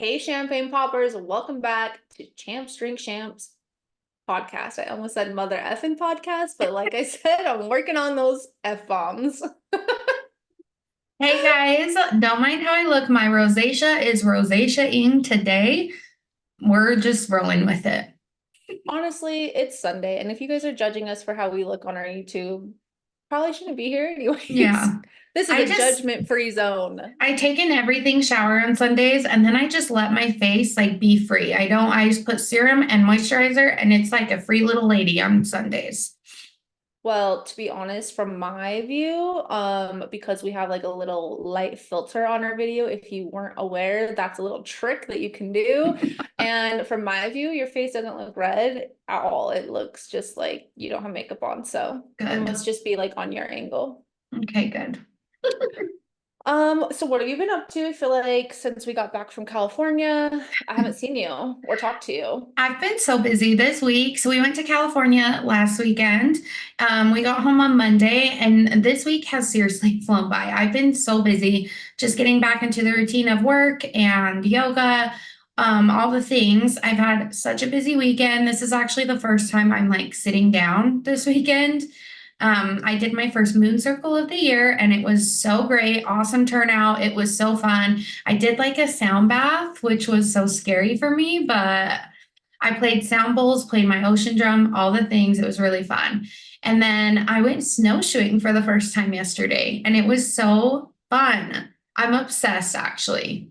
Hey, champagne poppers, welcome back to Champs Drink Champs podcast. I almost said mother effing podcast, but like I said, I'm working on those F bombs. Hey guys, don't mind how I look. My rosacea is rosacea-ing today. We're just rolling with it. Honestly, it's Sunday, and if you guys are judging us for how we look on our YouTube, probably shouldn't be here anyways. Yeah. This is I a just judgment-free zone. I take an everything shower on Sundays and then I just let my face like be free. I just put serum and moisturizer and it's like a free little lady on Sundays. Well, to be honest, from my view, because we have like a little light filter on our video, if you weren't aware, that's a little trick that you can do. And from my view, your face doesn't look red at all. It looks just like you don't have makeup on. So it Good. must just be like on your angle. Okay, good. So what have you been up to? I feel like since we got back from California, I haven't seen you or talked to you. I've been so busy this week. So we went to California last weekend. We got home on Monday, and this week has seriously flown by. I've been so busy just getting back into the routine of work and yoga, all the things. I've had such a busy weekend. This is actually the first time I'm like sitting down this weekend. I did my first moon circle of the year and it was so great. Awesome turnout. It was so fun. I did like a sound bath, which was so scary for me, but I played sound bowls, played my ocean drum, all the things. It was really fun. And then I went snowshoeing for the first time yesterday and it was so fun. I'm obsessed actually.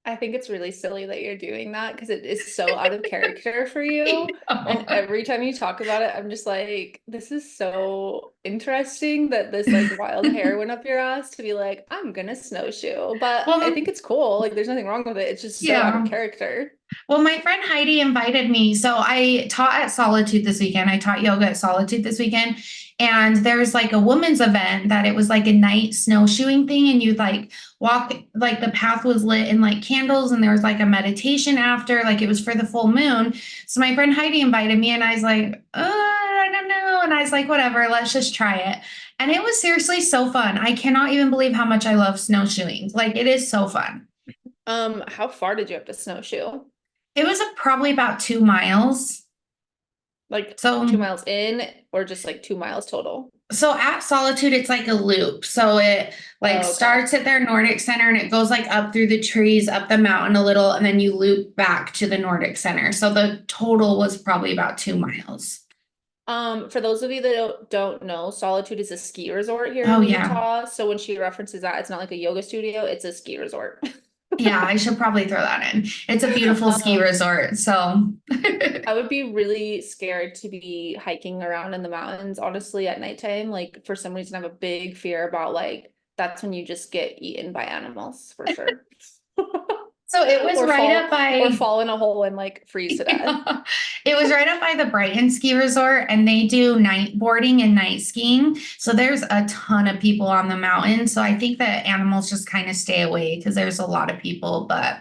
I think it's really silly that you're doing that because it is so out of character for you. And every time you talk about it, I'm just like, this is so interesting that this like wild hair went up your ass to be like, I'm gonna snowshoe. But I Well, think it's cool. Like, there's nothing wrong with it. It's just so out of yeah. character. Well, my friend Heidi invited me. So I taught at Solitude this weekend. I taught yoga at Solitude this weekend. And there's like a women's event that it was like a night snowshoeing thing. And you'd like walk, like the path was lit in like candles and there was like a meditation after, like it was for the full moon. So my friend Heidi invited me and I was like, I don't know. And I was like, whatever, let's just try it. And it was seriously so fun. I cannot even believe how much I love snowshoeing. Like it is so fun. How far did you have to snowshoe? It was probably about 2 miles. Like So, 2 miles in or just like 2 miles total? so at Solitude, it's like a loop. So it like Oh, okay. starts at their Nordic Center and it goes like up through the trees, up the mountain a little, and then you loop back to the Nordic Center. So the total was probably about 2 miles. For those of you that don't know, Solitude is a ski resort here Oh in yeah. Utah. So when she references that, it's not like a yoga studio, it's a ski resort. Yeah, I should probably throw that in. It's a beautiful ski Um, resort. So I would be really scared to be hiking around in the mountains, honestly, at nighttime. Like for some reason, I have a big fear about like that's when you just get eaten by animals for sure. so it was Or right up fall or by fall in a hole and like freeze to death. Yeah. It was right up by the Brighton Ski Resort, and they do night boarding and night skiing. So there's a ton of people on the mountain. So I think that animals just kind of stay away because there's a lot of people. But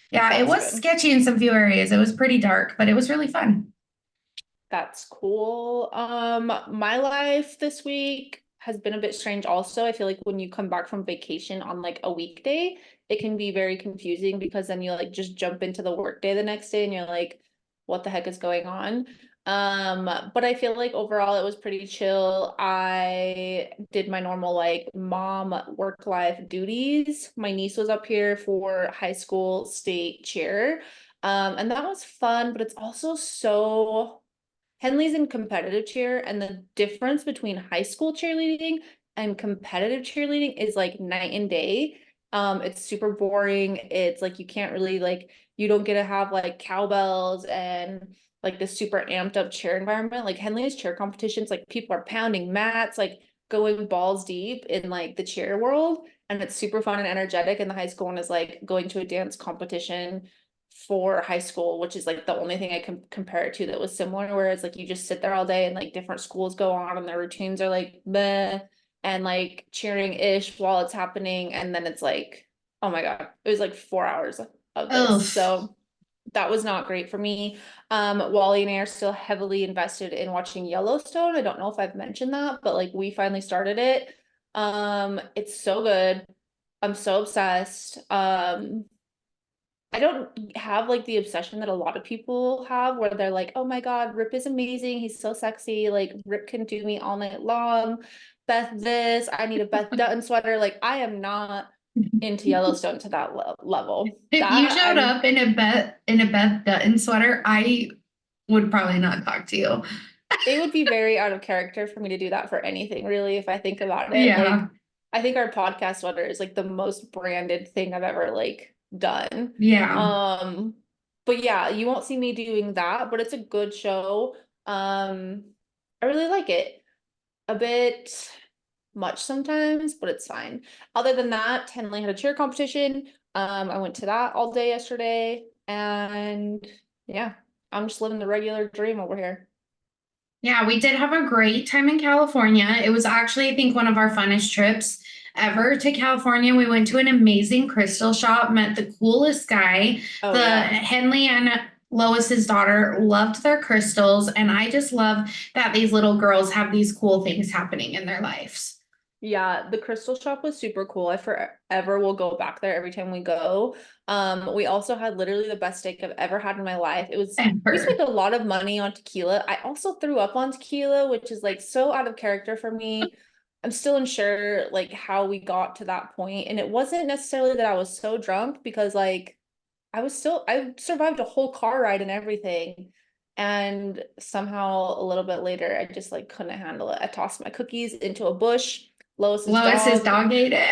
yeah, it That's was good. sketchy in some few areas. It was pretty dark, but it was really fun. That's cool. My life this week has been a bit strange also. I feel like when you come back from vacation on like a weekday, it can be very confusing because then you like just jump into the workday the next day and you're like, what the heck is going on? But I feel like overall it was pretty chill. I did my normal like mom work life duties. My niece was up here for high school state cheer. And that was fun, but it's also so Henley's in competitive cheer, and the difference between high school cheerleading and competitive cheerleading is like night and day. It's super boring. It's like you can't really like you don't get to have like cowbells and like the super amped up cheer environment. Like Henley's cheer competitions, like people are pounding mats, like going balls deep in like the cheer world, and it's super fun and energetic. And the high school one is like going to a dance competition for high school, which is like the only thing I can compare it to that was similar, whereas like you just sit there all day and like different schools go on and their routines are like meh and like cheering ish while it's happening. And then it's like, oh my God, it was like 4 hours of Oh, this. So that was not great for me. Wally and I are still heavily invested in watching Yellowstone. I don't know if I've mentioned that, but like we finally started it. It's so good. I'm so obsessed. I don't have like the obsession that a lot of people have where they're like, oh my God, Rip is amazing. He's so sexy. Like Rip can do me all night long. Beth this, I need a Beth Dutton sweater. Like I am not into Yellowstone to that level. If you That showed I'm up in a Beth Dutton sweater, I would probably not talk to you. it would be very out of character for me to do that for anything, really, if I think about it. Yeah, Like I think our podcast sweater is like the most branded thing I've ever like done. yeah, Um, but yeah, you won't see me doing that, but it's a good show. I really like it. A bit much sometimes, but it's fine. Other than that, Henley had a cheer competition. I went to that all day yesterday, and yeah, I'm just living the regular dream over here. yeah. We did have a great time in California. It was actually, I think, one of our funnest trips ever to California. We went to an amazing crystal shop, met the coolest guy. Oh The yeah. Henley and Lois's daughter loved their crystals, and I just love that these little girls have these cool things happening in their lives. Yeah, the crystal shop was super cool. I forever will go back there every time we go. We also had literally the best steak I've ever had in my life. We Ever. spent a lot of money on tequila. I also threw up on tequila, which is like so out of character for me. I'm still unsure like how we got to that point. And it wasn't necessarily that I was so drunk because like I survived a whole car ride and everything. And somehow a little bit later, I just like couldn't handle it. I tossed my cookies into a bush. Lois's Lois's dog dog ate it.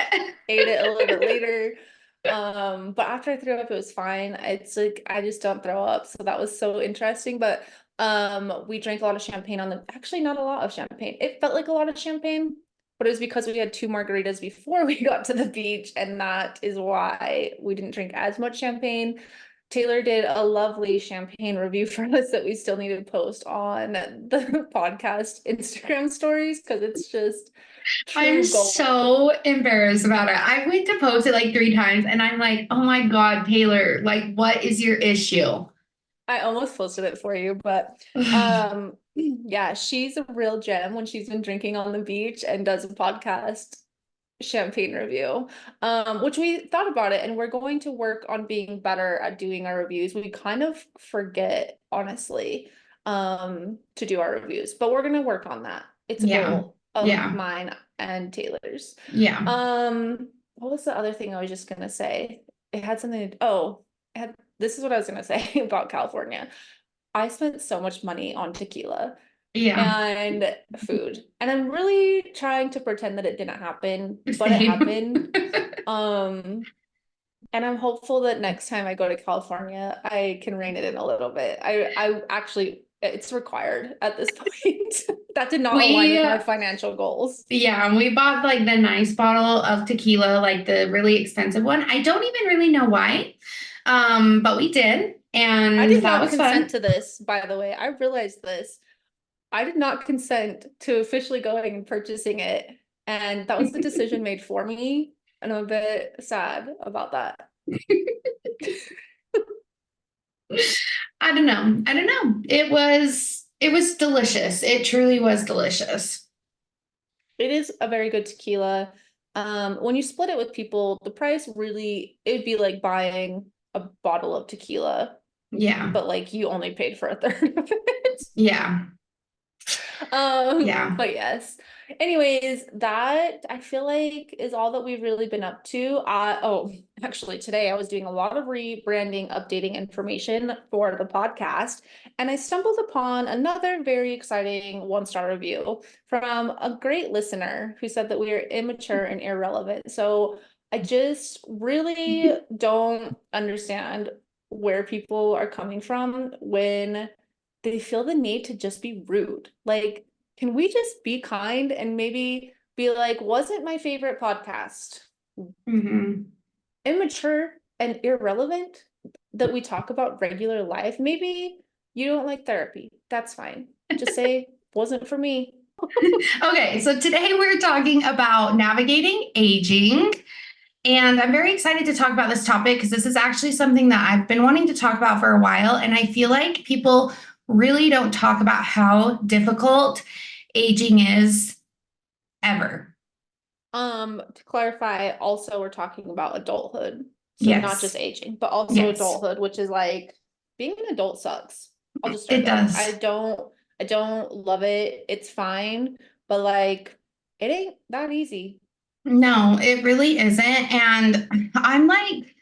ate it a little bit later. But after I threw up, it was fine. It's like I just don't throw up. So that was so interesting. But we drank a lot of champagne on the actually not a lot of champagne. It felt like a lot of champagne, but it was because we had two margaritas before we got to the beach, and that is why we didn't drink as much champagne. Taylor did a lovely champagne review for us that we still need to post on the podcast Instagram stories because it's just I'm true gold. so embarrassed about it. I went to post it like 3 times and I'm like, oh my God, Taylor, like, what is your issue? I almost posted it for you, but yeah, she's a real gem when she's been drinking on the beach and does a podcast champagne review. Which we thought about it and we're going to work on being better at doing our reviews. We kind of forget, honestly, to do our reviews, but we're gonna work on that. It's a Yeah, goal of yeah, mine and Taylor's. yeah, What was the other thing I was just gonna say? It had something to, oh, it had, this is what I was gonna say about California. I spent so much money on tequila yeah. and food. And I'm really trying to pretend that it didn't happen, but it Same. happened. Um, and I'm hopeful that next time I go to California, I can rein it in a little bit. I actually, it's required at this point. That did not align We, with my financial goals. yeah, we bought like the nice bottle of tequila, like the really expensive one. I don't even really know why. But we did, I and did that not was consent fun. to this, by the way. I realized this. I did not consent to officially going and purchasing it. And that was the decision made for me. And I'm a bit sad about that. I don't know. I don't know. It was delicious. It truly was delicious. It is a very good tequila. When you split it with people, the price really, it would be like buying a bottle of tequila, Yeah. but like you only paid for a third of it. Yeah. Yeah. But yes. Anyways, that I feel like is all that we've really been up to. Oh, actually today I was doing a lot of rebranding, updating information for the podcast, and I stumbled upon another very exciting one-star review from a great listener who said that we are immature and irrelevant. So I just really don't understand where people are coming from when they feel the need to just be rude. Like, can we just be kind and maybe be like, wasn't my favorite podcast Hmm. immature and irrelevant that we talk about regular life? Maybe you don't like therapy. That's fine. Just say, wasn't for me. Okay, so today we're talking about navigating aging. And I'm very excited to talk about this topic because this is actually something that I've been wanting to talk about for a while. And I feel like people really don't talk about how difficult aging is ever. To clarify, also we're talking about adulthood. So not just Yes. aging, but also Yes. adulthood, which is like being an adult sucks. I'll just start It there. does. I don't love it. It's fine, but like it ain't that easy. No, it really isn't. And I'm like,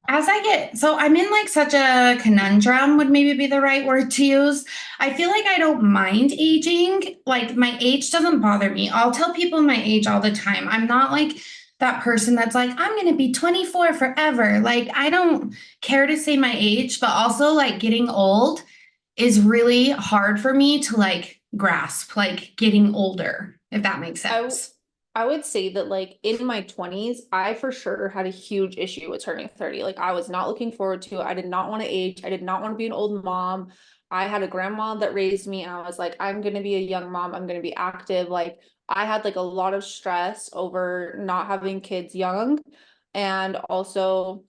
as I get, so I'm in like such a conundrum, would maybe be the right word to use. I feel like I don't mind aging. Like my age doesn't bother me. I'll tell people my age all the time. I'm not like that person that's like, I'm going to be 24 forever. Like I don't care to say my age, but also like getting old is really hard for me to like grasp, like getting older, if that makes I sense. I would say that like in my 20s, I for sure had a huge issue with turning 30. Like I was not looking forward to it. I did not want to age. I did not want to be an old mom. I had a grandma that raised me and I was like, I'm gonna be a young mom. I'm gonna be active. Like I had like a lot of stress over not having kids young and also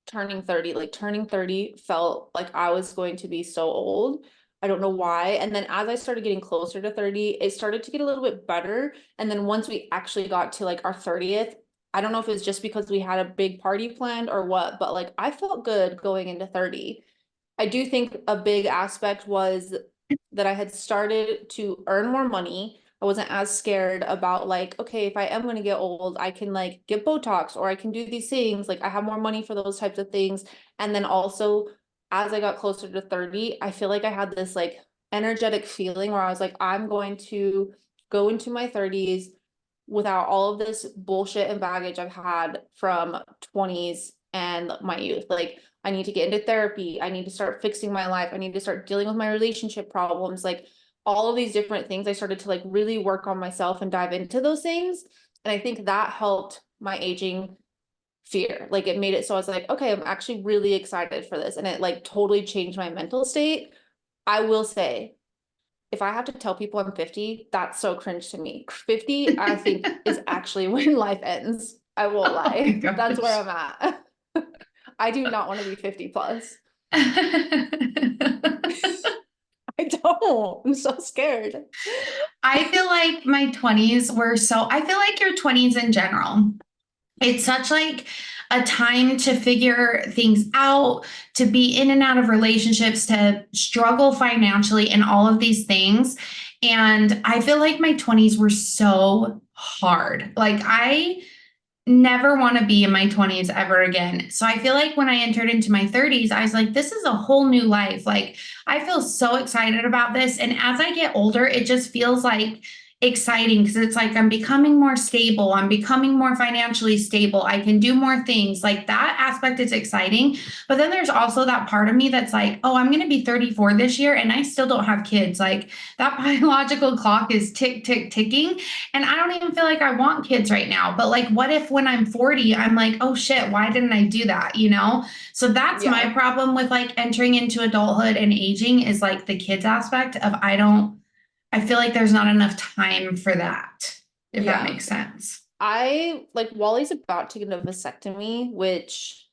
turning 30. Like turning 30 felt like I was going to be so old. I don't know why. And then as I started getting closer to 30, it started to get a little bit better. And then once we actually got to like our 30th, I don't know if it's just because we had a big party planned or what, but like I felt good going into 30. I do think a big aspect was that I had started to earn more money. I wasn't as scared about like, okay, if I am going to get old, I can like get Botox or I can do these things. Like I have more money for those types of things. And then also as I got closer to 30, I feel like I had this like energetic feeling where I was like, I'm going to go into my 30s without all of this bullshit and baggage I've had from 20s and my youth. Like I need to get into therapy. I need to start fixing my life. I need to start dealing with my relationship problems. Like all of these different things, I started to like really work on myself and dive into those things. And I think that helped my aging fear. Like it made it so I was like, okay, I'm actually really excited for this. And it like totally changed my mental state. I will say, if I have to tell people I'm 50, that's so cringe to me. 50, I think, is actually when life ends. I won't Oh my lie. That's where gosh. I'm at. I do not want to be 50 plus. I don't. I'm so scared. I feel like my 20s were so, I feel like your 20s in general. It's such like a time to figure things out, to be in and out of relationships, to struggle financially and all of these things. And I feel like my 20s were so hard. Like I never want to be in my 20s ever again. So I feel like when I entered into my 30s, I was like, this is a whole new life. Like, I feel so excited about this. And as I get older, it just feels like exciting because it's like I'm becoming more stable. I'm becoming more financially stable. I can do more things. Like that aspect is exciting. But then there's also that part of me that's like, oh, I'm going to be 34 this year and I still don't have kids. Like that biological clock is tick, tick, ticking. And I don't even feel like I want kids right now. But like, what if when I'm 40, I'm like, oh shit, why didn't I do that? You know? So that's my Yeah. problem with like entering into adulthood and aging is like the kids aspect of I feel like there's not enough time for that, if that Yeah. makes sense. I like Wally's about to get a vasectomy, which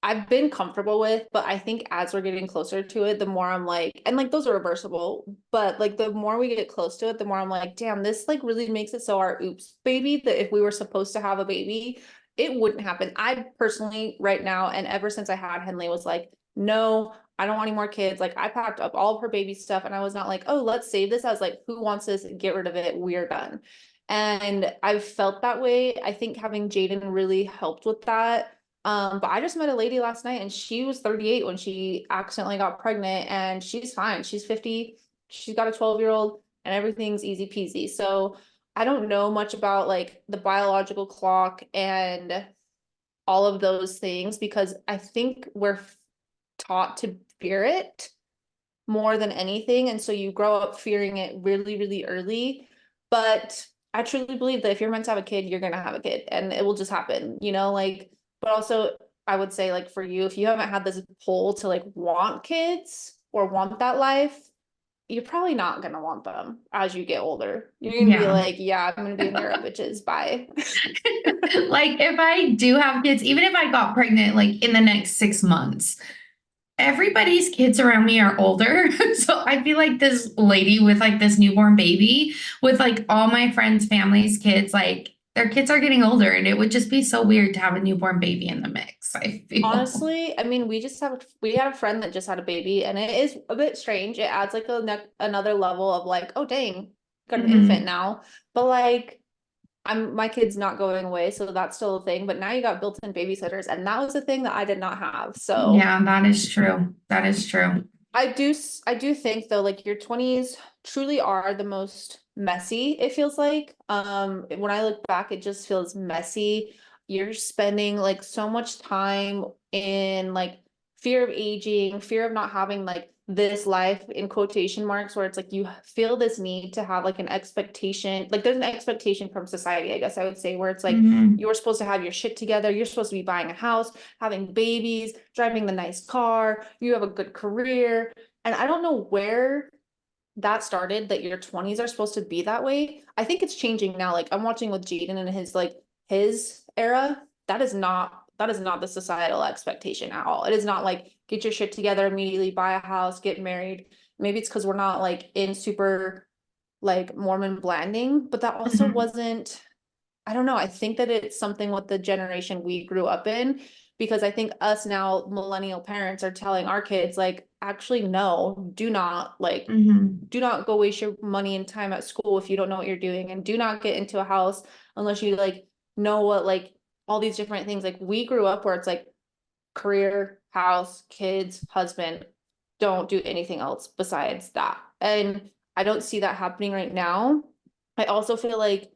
I've been comfortable with, but I think as we're getting closer to it, the more I'm like, and like those are reversible, but like the more we get close to it, the more I'm like, damn, this like really makes it so our oops baby, that if we were supposed to have a baby, it wouldn't happen. I personally, right now, and ever since I had Henley, was like, no, I don't want any more kids. Like I packed up all of her baby stuff and I was not like, oh, let's save this. I was like, who wants this? Get rid of it. We're done. And I've felt that way. I think having Jaden really helped with that. But I just met a lady last night and she was 38 when she accidentally got pregnant and she's fine. She's 50. She's got a 12-year-old and everything's easy peasy. So I don't know much about like the biological clock and all of those things because I think we're taught to fear it more than anything. And so you grow up fearing it really, really early. But I truly believe that if you're meant to have a kid, you're gonna have a kid and it will just happen, you know, like, but also I would say like for you, if you haven't had this pull to like want kids or want that life, you're probably not gonna want them as you get older. You're gonna be Yeah. like, yeah, I'm gonna be in Europe, bitches. Bye. Like if I do have kids, even if I got pregnant like in the next 6 months, everybody's kids around me are older. So I'd be like this lady with like this newborn baby with like all my friends' families' kids, like their kids are getting older and it would just be so weird to have a newborn baby in the mix. I feel. Honestly, I mean, we had a friend that just had a baby, and it is a bit strange. It adds like another level of like, oh dang, got an infant Mhm. now. But like, my kid's not going away, so that's still a thing. But now you got built-in babysitters, and that was a thing that I did not have. So Yeah, that is true. That is true. I do think though, like your 20s truly are the most messy, it feels like. When I look back, it just feels messy. You're spending like so much time in like fear of aging, fear of not having like this life in quotation marks, where it's like you feel this need to have like an expectation, like there's an expectation from society, I guess I would say, where it's like Mhm. you're supposed to have your shit together, you're supposed to be buying a house, having babies, driving the nice car, you have a good career. And I don't know where that started, that your 20s are supposed to be that way. I think it's changing now. Like I'm watching with Jaden and his era. That is not the societal expectation at all. It is not like get your shit together immediately, buy a house, get married. Maybe it's because we're not like in super like Mormon blanding, but that also Mhm. wasn't, I don't know. I think that it's something with the generation we grew up in, because I think us now, millennial parents, are telling our kids, like, actually, no, Mhm. do not go waste your money and time at school if you don't know what you're doing, and do not get into a house unless you like know what, like, all these different things. Like, we grew up where it's like career, house, kids, husband, don't do anything else besides that. And I don't see that happening right now. I also feel like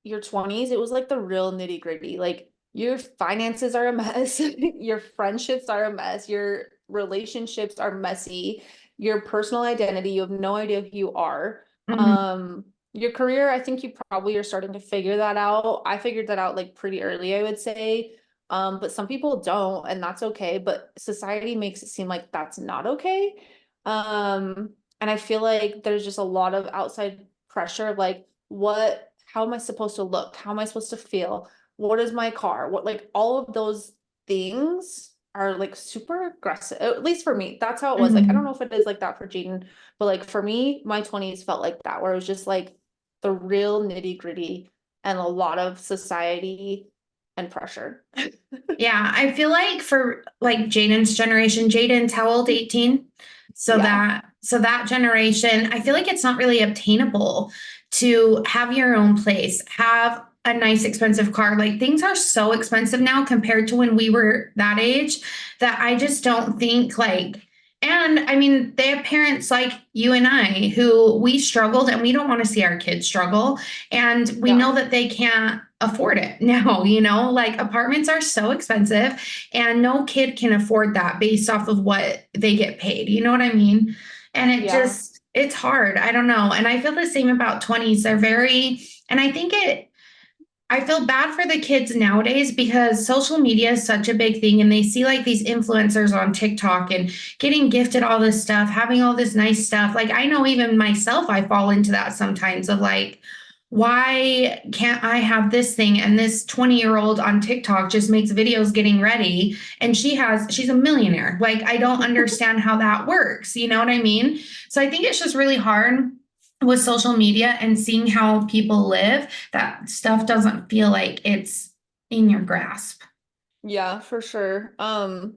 your 20s, it was like the real nitty gritty. Like your finances are a mess, your friendships are a mess, your relationships are messy, your personal identity, you have no idea who you are. Mhm. Your career, I think you probably are starting to figure that out. I figured that out like pretty early, I would say. But some people don't, and that's okay. But society makes it seem like that's not okay. And I feel like there's just a lot of outside pressure of like, how am I supposed to look? How am I supposed to feel? What is my car? What, like, all of those things are like super aggressive. At least for me, that's how it was. Like, I don't know Mhm. if it is like that for Jaden, but like for me, my 20s felt like that, where it was just like the real nitty gritty and a lot of society and pressure. Yeah, I feel like for like Jaden's generation, Jaden's how old? 18. Yeah. So that generation, I feel like it's not really obtainable to have your own place, have a nice expensive car. Like things are so expensive now compared to when we were that age that I just don't think like, and I mean, they have parents like you and I who we struggled and we don't want to see our kids struggle. And we Yeah. know that they can't afford it now, like apartments are so expensive and no kid can afford that based off of what they get paid. You know what I mean? And Yeah. it's hard. I don't know. And I feel the same about 20s. They're very, and I feel bad for the kids nowadays because social media is such a big thing and they see like these influencers on TikTok and getting gifted all this stuff, having all this nice stuff. Like I know even myself, I fall into that sometimes of like, why can't I have this thing? And this 20-year-old on TikTok just makes videos getting ready and she's a millionaire. Like I don't understand how that works. You know what I mean? So I think it's just really hard with social media and seeing how people live, that stuff doesn't feel like it's in your grasp. Yeah, for sure. I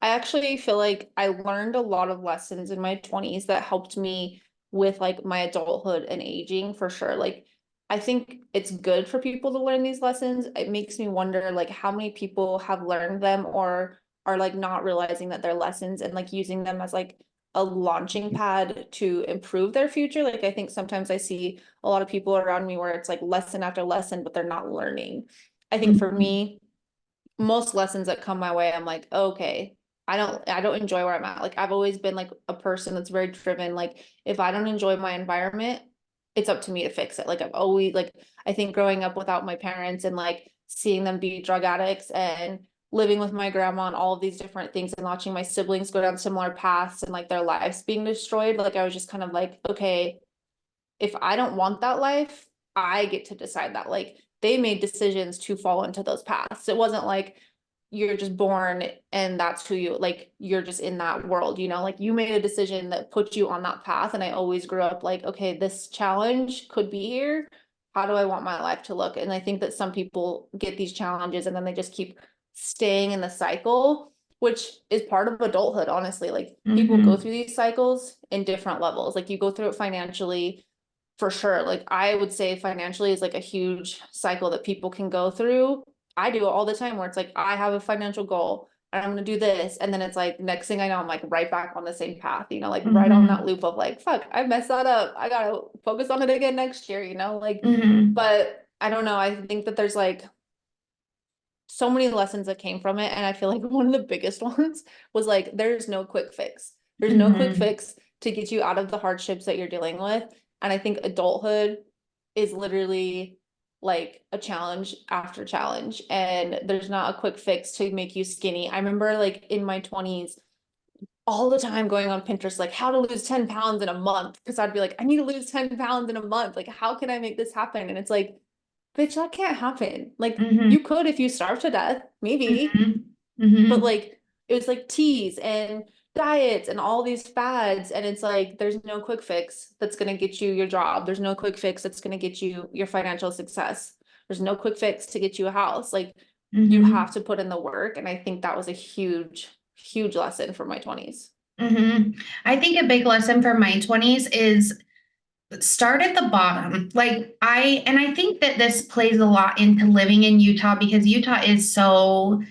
actually feel like I learned a lot of lessons in my 20s that helped me with like my adulthood and aging for sure. Like I think it's good for people to learn these lessons. It makes me wonder like how many people have learned them or are like not realizing that they're lessons and like using them as like a launching pad to improve their future. Like I think sometimes I see a lot of people around me where it's like lesson after lesson, but they're not learning. I think for Mhm. me, most lessons that come my way, I'm like, okay, I don't enjoy where I'm at. Like I've always been like a person that's very driven. Like if I don't enjoy my environment, it's up to me to fix it. Like I've always like I think growing up without my parents and like seeing them be drug addicts and living with my grandma and all of these different things and watching my siblings go down similar paths and like their lives being destroyed, like I was just kind of like, okay, if I don't want that life, I get to decide that. Like they made decisions to fall into those paths. It wasn't like you're just born and that's who you like, you're just in that world, like you made a decision that put you on that path. And I always grew up like, okay, this challenge could be here. How do I want my life to look? And I think that some people get these challenges and then they just keep staying in the cycle, which is part of adulthood, honestly. Like people go Mm-hmm. through these cycles in different levels. Like you go through it financially for sure. Like I would say financially is like a huge cycle that people can go through. I do it all the time where it's like I have a financial goal and I'm gonna do this. And then it's like next thing I know, I'm like right back on the same path, like right on that Mm-hmm. loop of like, fuck, I messed that up. I gotta focus on it again next year, like, Mm-hmm. but I don't know. I think that there's like so many lessons that came from it. And I feel like one of the biggest ones was like, there's no quick fix. There's no quick Mm-hmm. fix to get you out of the hardships that you're dealing with. And I think adulthood is literally like a challenge after challenge. And there's not a quick fix to make you skinny. I remember like in my 20s, all the time going on Pinterest, like how to lose 10 pounds in a month. Cause I'd be like, I need to lose 10 pounds in a month. Like, how can I make this happen? And it's like, bitch, that can't happen. Like Mm-hmm. you could if you starve to death, maybe, Mm-hmm. but Mm-hmm. like it was like teas and diets and all these fads. And it's like there's no quick fix that's gonna get you your job. There's no quick fix that's gonna get you your financial success. There's no quick fix to get you a house. Like you Mm-hmm. have to put in the work. And I think that was a huge, huge lesson from my 20s. Mm-hmm. I think a big lesson for my 20s is start at the bottom. I think that this plays a lot into living in Utah because Utah is so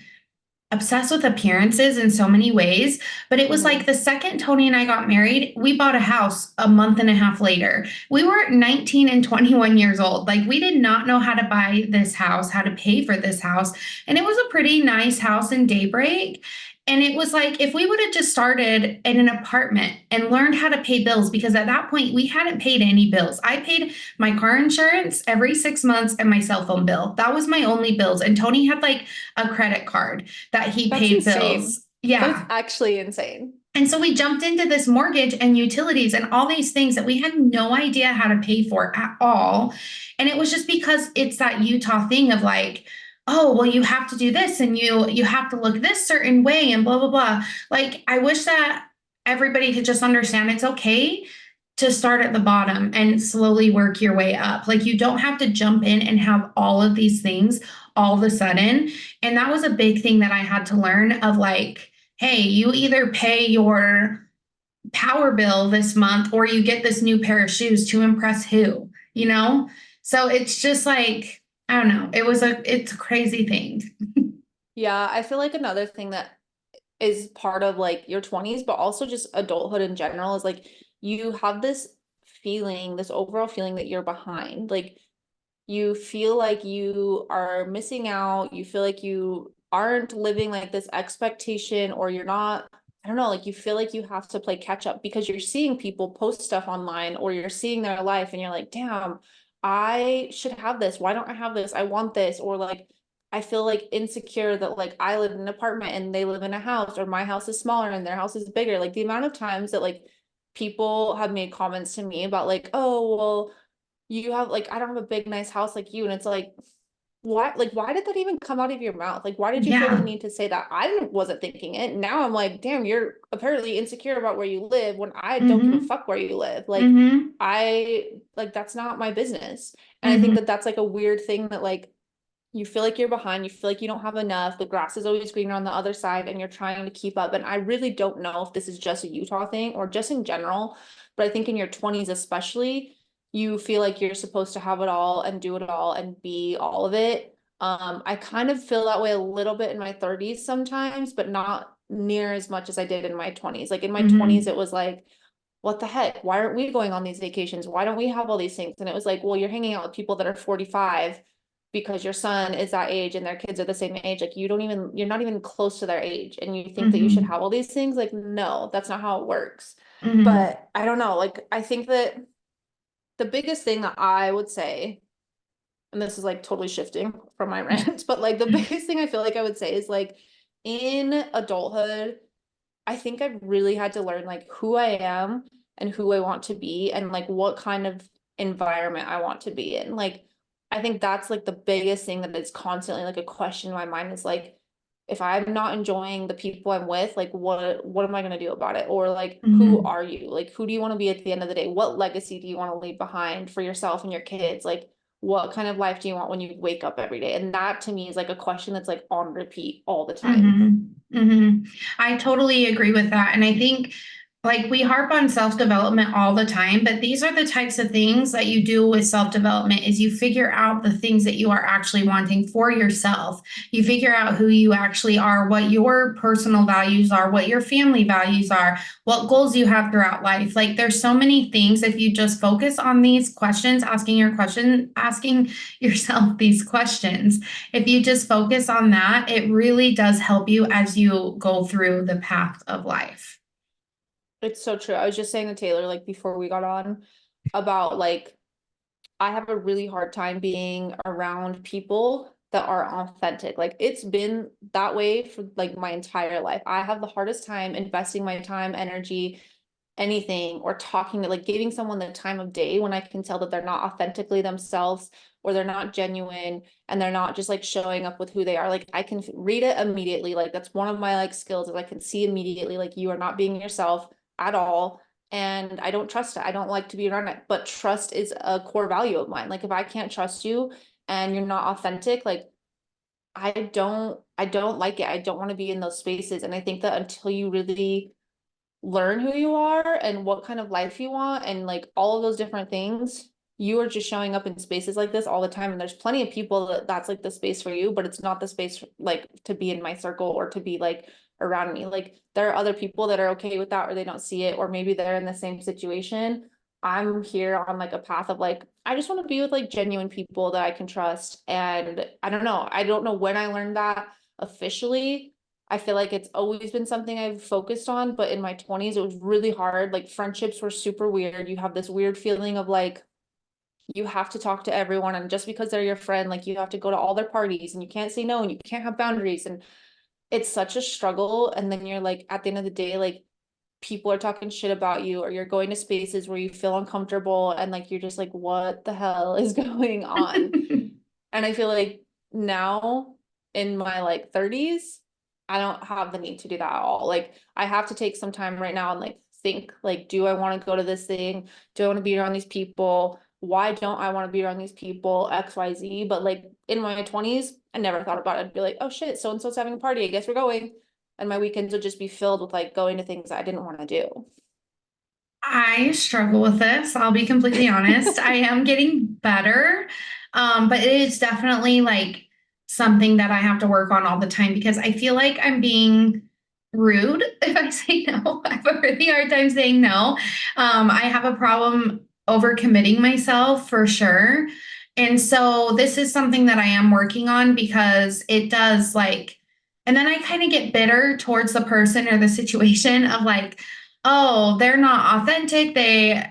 obsessed with appearances in so many ways. But it was like Mhm. the second Tony and I got married, we bought a house a month and a half later. We were 19 and 21 years old. Like we did not know how to buy this house, how to pay for this house. And it was a pretty nice house in Daybreak. And it was like if we would have just started in an apartment and learned how to pay bills, because at that point we hadn't paid any bills. I paid my car insurance every 6 months and my cell phone bill. That was my only bills. And Tony had like a credit card that he That's paid insane. bills. That is Yeah. actually insane. And so we jumped into this mortgage and utilities and all these things that we had no idea how to pay for at all. And it was just because it's that Utah thing of like, oh, well, you have to do this and you have to look this certain way and blah blah blah. Like I wish that everybody could just understand it's okay to start at the bottom and slowly work your way up. Like you don't have to jump in and have all of these things all of a sudden. And that was a big thing that I had to learn of like, hey, you either pay your power bill this month or you get this new pair of shoes to impress who, you know? So it's just like, I don't know. It's a crazy thing. Yeah, I feel like another thing that is part of like your 20s, but also just adulthood in general is like you have this feeling, this overall feeling that you're behind. Like you feel like you are missing out. You feel like you aren't living like this expectation, or you're not, I don't know, like you feel like you have to play catch up because you're seeing people post stuff online or you're seeing their life and you're like, damn, I should have this. Why don't I have this? I want this. Or like, I feel like insecure that like I live in an apartment and they live in a house, or my house is smaller and their house is bigger. Like the amount of times that like people have made comments to me about like, oh, well, you have like, I don't have a big nice house like you. And it's like why did that even come out of your mouth? Like why did you feel the Yeah. need to say that? Wasn't thinking it. Now I'm like, damn, you're apparently insecure about where you live when I don't give a Mm-hmm. fuck where you live. Like Mm-hmm. I like that's not my business. And I think Mm-hmm. that that's like a weird thing that like you feel like you're behind, you feel like you don't have enough, the grass is always greener on the other side and you're trying to keep up. And I really don't know if this is just a Utah thing or just in general, but I think in your 20s especially, you feel like you're supposed to have it all and do it all and be all of it. I kind of feel that way a little bit in my 30s sometimes, but not near as much as I did in my 20s. Like in my 20s, Mm-hmm. it was like, what the heck? Why aren't we going on these vacations? Why don't we have all these things? And it was like, well, you're hanging out with people that are 45 because your son is that age and their kids are the same age. Like you're not even close to their age and you think that you should Mm-hmm. have all these things. Like, no, that's not how it works. Mm-hmm. But I don't know. Like, I think that the biggest thing that I would say, and this is like totally shifting from my rant, but like the biggest thing I feel like I would say is like in adulthood, I think I've really had to learn like who I am and who I want to be and like what kind of environment I want to be in. Like, I think that's like the biggest thing that is constantly like a question in my mind is like, if I'm not enjoying the people I'm with, like what am I gonna do about it? Or like who Mm-hmm. are you? Like who do you want to be at the end of the day? What legacy do you want to leave behind for yourself and your kids? Like what kind of life do you want when you wake up every day? And that to me is like a question that's like on repeat all the time. I totally agree with that. And I think like we harp on self-development all the time, but these are the types of things that you do with self-development is you figure out the things that you are actually wanting for yourself. You figure out who you actually are, what your personal values are, what your family values are, what goals you have throughout life. Like there's so many things if you just focus on these questions, asking yourself these questions. If you just focus on that, it really does help you as you go through the path of life. It's so true. I was just saying to Taylor, like before we got on, about like I have a really hard time being around people that are authentic. Like it's been that way for like my entire life. I have the hardest time investing my time, energy, anything, or talking to like giving someone the time of day when I can tell that they're not authentically themselves or they're not genuine and they're not just like showing up with who they are. Like I can read it immediately. Like that's one of my like skills is I can see immediately like you are not being yourself at all. And I don't trust it. I don't like to be around it. But trust is a core value of mine. Like if I can't trust you and you're not authentic, like I don't like it. I don't want to be in those spaces. And I think that until you really learn who you are and what kind of life you want and like all of those different things, you are just showing up in spaces like this all the time. And there's plenty of people that that's like the space for you, but it's not the space like to be in my circle or to be like around me. Like there are other people that are okay with that or they don't see it, or maybe they're in the same situation. I'm here on like a path of like, I just want to be with like genuine people that I can trust. And I don't know. I don't know when I learned that officially. I feel like it's always been something I've focused on, but in my 20s, it was really hard. Like friendships were super weird. You have this weird feeling of like, you have to talk to everyone. And just because they're your friend, like you have to go to all their parties and you can't say no and you can't have boundaries. And it's such a struggle. And then you're like, at the end of the day, like people are talking shit about you or you're going to spaces where you feel uncomfortable and like you're just like, what the hell is going on? And I feel like now in my like 30s, I don't have the need to do that at all. Like I have to take some time right now and like think like, do I want to go to this thing? Do I want to be around these people? Why don't I want to be around these people? XYZ. But like in my 20s, I never thought about it. I'd be like, oh shit, so and so's having a party. I guess we're going. And my weekends would just be filled with like going to things I didn't want to do. I struggle with this. I'll be completely honest. I am getting better, but it is definitely like something that I have to work on all the time because I feel like I'm being rude if I say no. I have a really hard time saying no. I have a problem overcommitting myself for sure. And so this is something that I am working on because it does like, and then I kind of get bitter towards the person or the situation of like, oh, they're not authentic.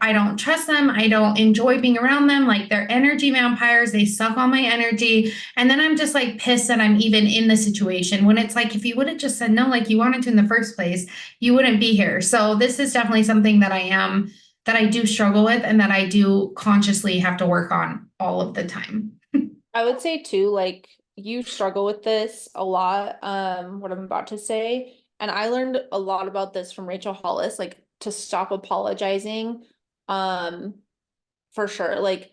I don't trust them. I don't enjoy being around them. Like they're energy vampires. They suck all my energy. And then I'm just like pissed that I'm even in the situation when it's like, if you would have just said no, like you wanted to in the first place, you wouldn't be here. So this is definitely something that I do struggle with and that I do consciously have to work on all of the time. I would say too, like you struggle with this a lot, what I'm about to say. And I learned a lot about this from Rachel Hollis, like to stop apologizing. Um, for sure. Like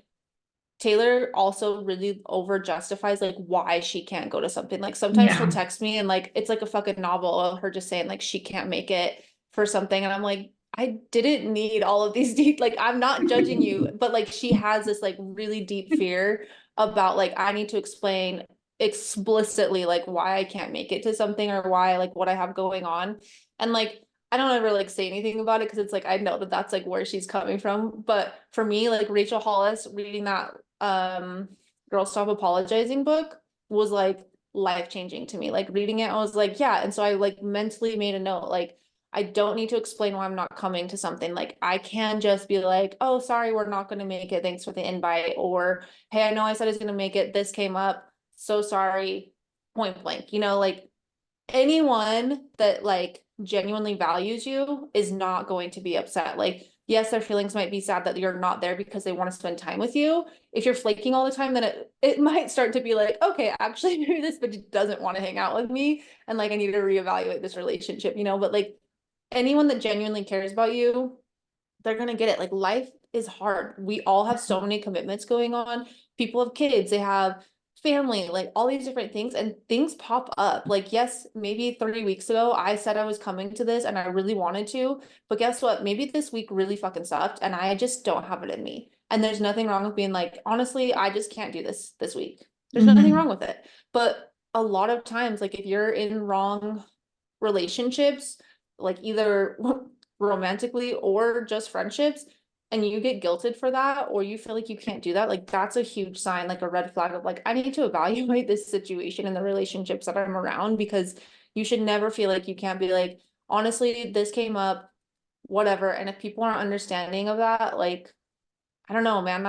Taylor also really over justifies like why she can't go to something. Like sometimes she'll Yeah. text me and like it's like a fucking novel of her just saying like she can't make it for something. And I'm like, I didn't need all of these deep, like I'm not judging you, but like she has this like really deep fear about like I need to explain explicitly like why I can't make it to something or why like what I have going on. And like I don't ever like say anything about it because it's like I know that that's like where she's coming from. But for me, like Rachel Hollis reading that Girl Stop Apologizing book was like life changing to me. Like reading it, I was like, yeah. And so I like mentally made a note, like I don't need to explain why I'm not coming to something. Like I can just be like, oh, sorry, we're not going to make it. Thanks for the invite. Or, hey, I know I said I was going to make it. This came up. So sorry. Point blank. Like anyone that like genuinely values you is not going to be upset. Like, yes, their feelings might be sad that you're not there because they want to spend time with you. If you're flaking all the time, then it might start to be like, okay, actually maybe this bitch doesn't want to hang out with me. And like I need to reevaluate this relationship, but like anyone that genuinely cares about you, they're gonna get it. Like life is hard. We all have so many commitments going on. People have kids, they have family, like all these different things, and things pop up. Like, yes, maybe 3 weeks ago, I said I was coming to this and I really wanted to, but guess what? Maybe this week really fucking sucked and I just don't have it in me. And there's nothing wrong with being like, honestly, I just can't do this week. There's nothing wrong with it. But a lot of times, like if you're in wrong relationships, like either romantically or just friendships, and you get guilted for that, or you feel like you can't do that, like that's a huge sign, like a red flag of like, I need to evaluate this situation and the relationships that I'm around, because you should never feel like you can't be like, honestly, this came up, whatever. And if people aren't understanding of that, like, I don't know, man,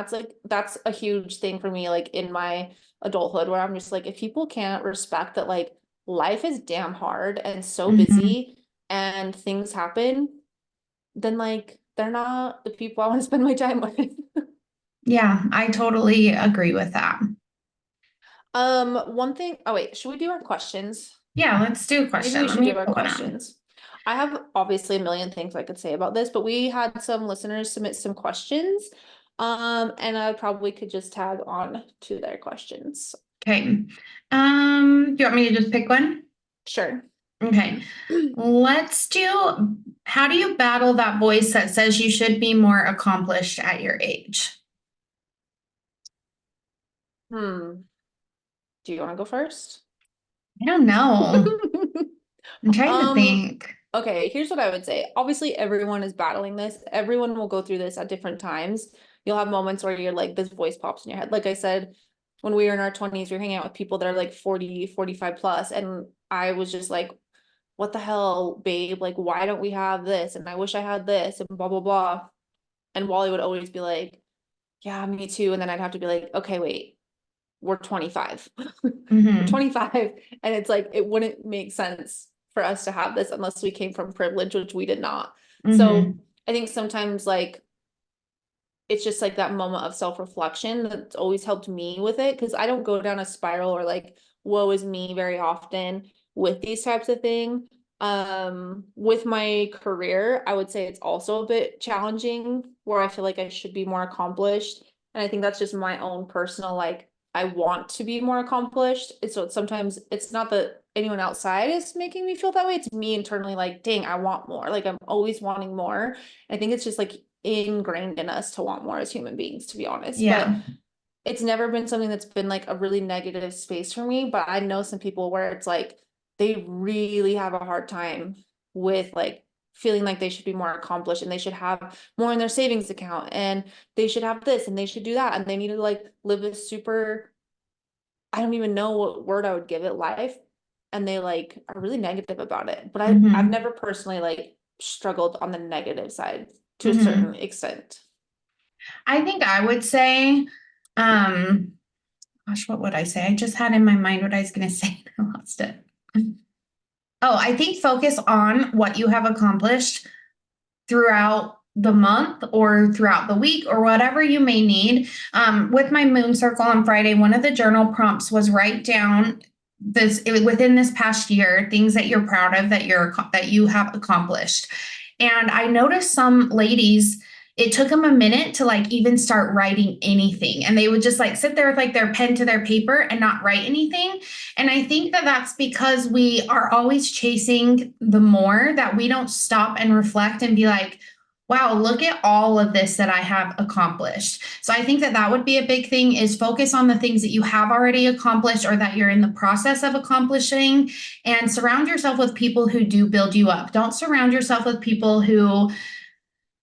that's a huge thing for me, like in my adulthood, where I'm just like, if people can't respect that, like life is damn hard and so Mhm. busy and things happen, then like they're not the people I want to spend my time with. Yeah, I totally agree with that. One thing, oh wait, should we do our questions? Yeah, let's do a Maybe question. we Let should me do our pull one up. questions. I have obviously a million things I could say about this, but we had some listeners submit some questions. And I probably could just tag on to their questions. Okay. Do you want me to just pick one? Sure. Okay. Let's do, how do you battle that voice that says you should be more accomplished at your age? Hmm. Do you want to go first? I don't know. I'm trying to Um, think. okay, here's what I would say. Obviously, everyone is battling this. Everyone will go through this at different times. You'll have moments where you're like, this voice pops in your head. Like I said, when we were in our 20s, we were hanging out with people that are like 40, 45 plus. And I was just like, what the hell, babe? Like, why don't we have this? And I wish I had this and blah, blah, blah. And Wally would always be like, yeah, me too. And then I'd have to be like, okay, wait, we're 25. We're Hmm. 25. And it's like, it wouldn't make sense for us to have this unless we came from privilege, which we did not. So Hmm. I think sometimes like it's just like that moment of self-reflection that's always helped me with it, because I don't go down a spiral or like woe is me very often with these types of things. With my career, I would say it's also a bit challenging where I feel like I should be more accomplished. And I think that's just my own personal, like, I want to be more accomplished. And so sometimes it's not that anyone outside is making me feel that way. It's me internally, like, dang, I want more. Like, I'm always wanting more. I think it's just like ingrained in us to want more as human beings, to be honest. But Yeah. it's never been something that's been like a really negative space for me. But I know some people where it's like they really have a hard time with like feeling like they should be more accomplished and they should have more in their savings account and they should have this and they should do that and they need to like live a super, I don't even know what word I would give it, life. And they like are really negative about it. But I've Hmm. never personally like struggled on the negative side to a certain Hmm. extent. I think I would say, um, gosh, what would I say? I just had in my mind what I was going to say. I lost it. Oh, I think focus on what you have accomplished throughout the month or throughout the week or whatever you may need. With my moon circle on Friday, one of the journal prompts was write down within this past year things that you're proud of that you have accomplished. And I noticed some ladies, it took them a minute to like even start writing anything, and they would just like sit there with like their pen to their paper and not write anything. And I think that that's because we are always chasing the more, that we don't stop and reflect and be like, wow, look at all of this that I have accomplished. So I think that that would be a big thing, is focus on the things that you have already accomplished or that you're in the process of accomplishing, and surround yourself with people who do build you up. Don't surround yourself with people who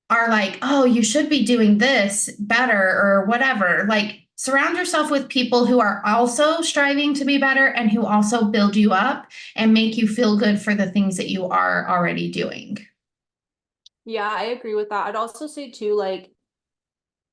are like, oh, you should be doing this better or whatever. Like, surround yourself with people who are also striving to be better and who also build you up and make you feel good for the things that you are already doing. Yeah, I agree with that. I'd also say too, like,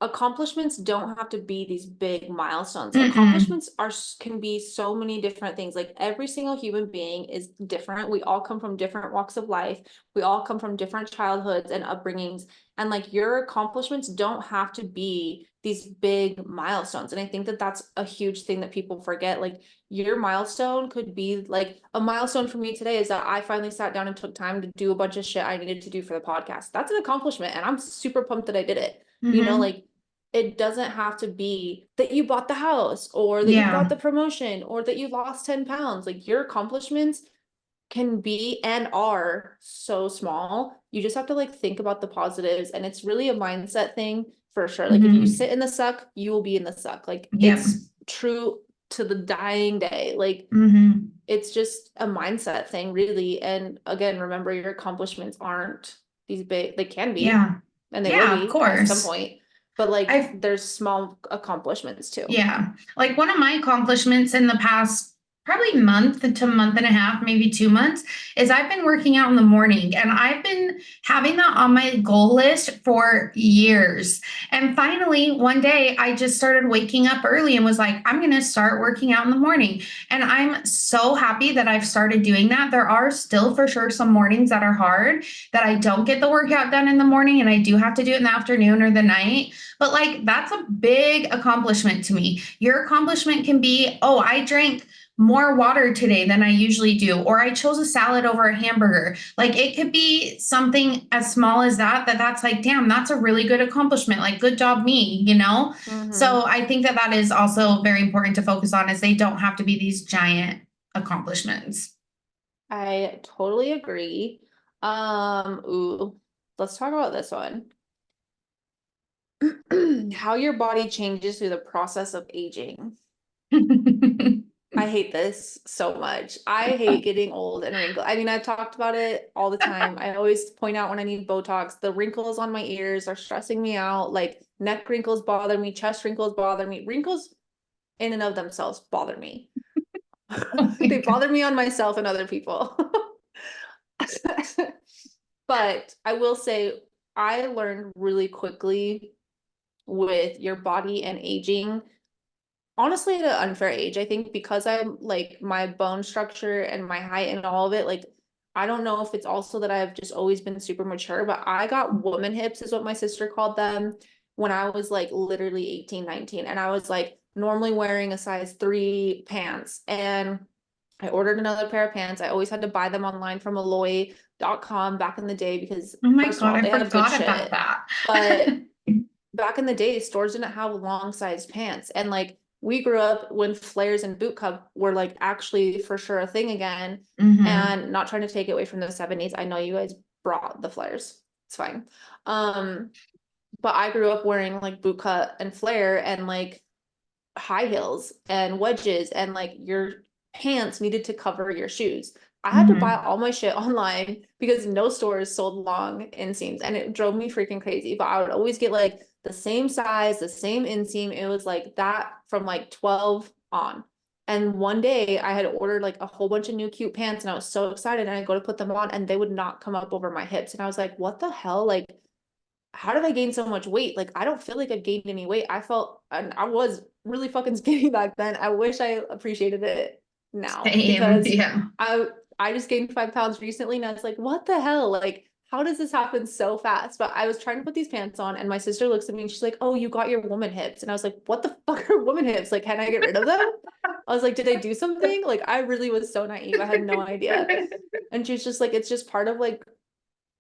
accomplishments don't have to be these big milestones. Mm-mm. Accomplishments are can be so many different things. Like every single human being is different. We all come from different walks of life. We all come from different childhoods and upbringings. And like your accomplishments don't have to be these big milestones. And I think that that's a huge thing that people forget. Like your milestone could be like a milestone for me today is that I finally sat down and took time to do a bunch of shit I needed to do for the podcast. That's an accomplishment and I'm super pumped that I did it. Mm-hmm. Like it doesn't have to be that you bought the house or that you Yeah. got the promotion or that you lost 10 pounds. Like your accomplishments can be and are so small. You just have to like think about the positives, and it's really a mindset thing for sure. Like if you Mm-hmm. sit in the suck, you will be in the suck. Like Yep. it's true to the dying day. Like Mm-hmm. it's just a mindset thing, really. And again, remember your accomplishments aren't these big, they can be, Yeah. and they will Yeah, of be at some course. point, but like I've there's small accomplishments too. Yeah. Like one of my accomplishments in the past probably month to month and a half, maybe 2 months, is I've been working out in the morning and I've been having that on my goal list for years. And finally, one day I just started waking up early and was like, I'm going to start working out in the morning. And I'm so happy that I've started doing that. There are still for sure some mornings that are hard that I don't get the workout done in the morning and I do have to do it in the afternoon or the night. But like that's a big accomplishment to me. Your accomplishment can be, oh, I drank more water today than I usually do, or I chose a salad over a hamburger. Like it could be something as small as that, that's like, damn, that's a really good accomplishment. Like, good job, me. Mm-hmm. So I think that that is also very important to focus on, is they don't have to be these giant accomplishments. I totally agree. Ooh, let's talk about this one. How your body changes through the process of aging. I hate this so much. I hate getting old and wrinkled. I mean, I've talked about it all the time. I always point out when I need Botox, the wrinkles on my ears are stressing me out. Like neck wrinkles bother me, chest wrinkles bother me. Wrinkles in and of themselves bother me. Oh my They God. bother me on myself and other people. But I will say, I learned really quickly with your body and aging, honestly, at an unfair age. I think because I'm like my bone structure and my height and all of it, like I don't know if it's also that I've just always been super mature, but I got woman hips, is what my sister called them, when I was like literally 18, 19. And I was like normally wearing a size 3 pants. And I ordered another pair of pants. I always had to buy them online from Aloy.com back in the day because, Oh my first of God, all, I they have good forgot about shit. that. But back in the day, stores didn't have long size pants. And like we grew up when flares and boot cut were like actually for sure a thing again. Hmm. And not trying to take it away from the 70s. I know you guys brought the flares. It's fine. Um, but I grew up wearing like boot cut and flare and like high heels and wedges, and like your pants needed to cover your shoes. I had to buy Hmm. all my shit online because no stores sold long inseams, and it drove me freaking crazy. But I would always get like the same size, the same inseam. It was like that from like 12 on. And one day I had ordered like a whole bunch of new cute pants and I was so excited, and I go to put them on and they would not come up over my hips. And I was like, what the hell? Like, how did I gain so much weight? Like, I don't feel like I've gained any weight. I felt, and I was really fucking skinny back then. I wish I appreciated it now Same. because Yeah. I I just gained 5 pounds recently, and I was like, what the hell? Like, how does this happen so fast? But I was trying to put these pants on, and my sister looks at me and she's like, oh, you got your woman hips. And I was like, what the fuck are woman hips? Like, can I get rid of them? I was like, did I do something? Like, I really was so naive. I had no idea. And she's just like, it's just part of like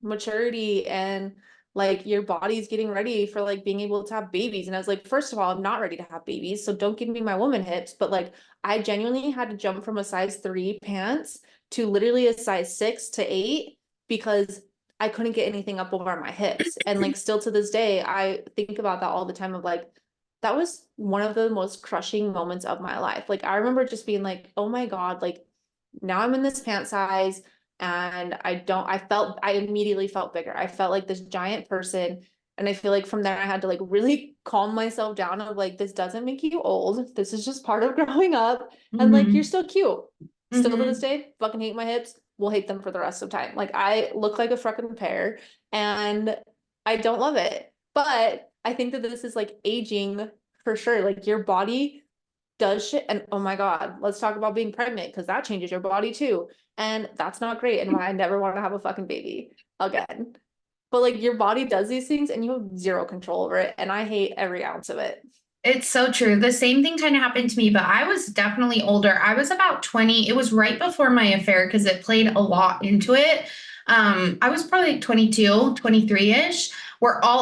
maturity, and like your body's getting ready for like being able to have babies. And I was like, first of all, I'm not ready to have babies, so don't give me my woman hips. But like I genuinely had to jump from a size 3 pants to literally a size 6 to 8 because I couldn't get anything up over my hips. And like still to this day, I think about that all the time of like, that was one of the most crushing moments of my life. Like I remember just being like, oh my God, like now I'm in this pant size, and I immediately felt bigger. I felt like this giant person. And I feel like from there I had to like really calm myself down of like, this doesn't make you old. This is just part of growing up. And like, you're Hmm. still cute. Still to this Hmm. day, fucking hate my hips. Will hate them for the rest of time. Like I look like a fucking pear and I don't love it. But I think that this is like aging for sure. Like your body does shit, and oh my God, let's talk about being pregnant because that changes your body too, and that's not great, and why I never want to have a fucking baby again. But like your body does these things and you have zero control over it, and I hate every ounce of it. It's so true. The same thing kind of happened to me, but I was definitely older. I was about 20. It was right before my affair because it played a lot into it. I was probably like 22, 23-ish,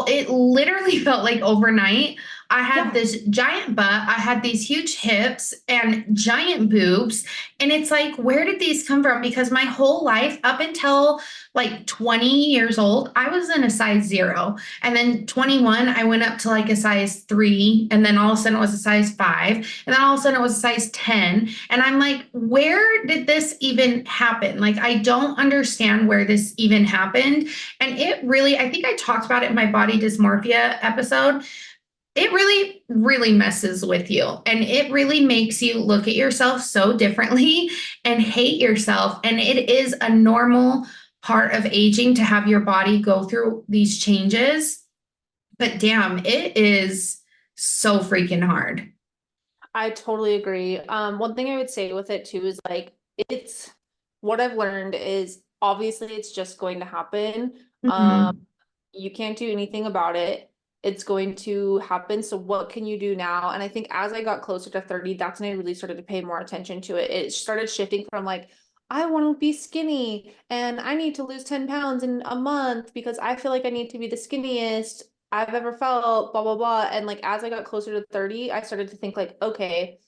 it literally felt like overnight. I had Yeah. this giant butt, I had these huge hips and giant boobs. And it's like, where did these come from? Because my whole life, up until like 20 years old, I was in a size 0. And then 21, I went up to like a size 3. And then all of a sudden it was a size 5. And then all of a sudden it was a size 10. And I'm like, where did this even happen? Like, I don't understand where this even happened. And it really, I think I talked about it in my body dysmorphia episode. It really, really messes with you. And it really makes you look at yourself so differently and hate yourself. And it is a normal part of aging to have your body go through these changes. But damn, it is so freaking hard. I totally agree. One thing I would say with it too is like it's what I've learned is obviously it's just going to happen. Um, Mhm. you can't do anything about it. It's going to happen. So what can you do now? And I think as I got closer to 30, that's when I really started to pay more attention to it. It started shifting from like, I want to be skinny and I need to lose 10 pounds in a month because I feel like I need to be the skinniest I've ever felt, blah, blah, blah. And like as I got closer to 30, I started to think like, okay,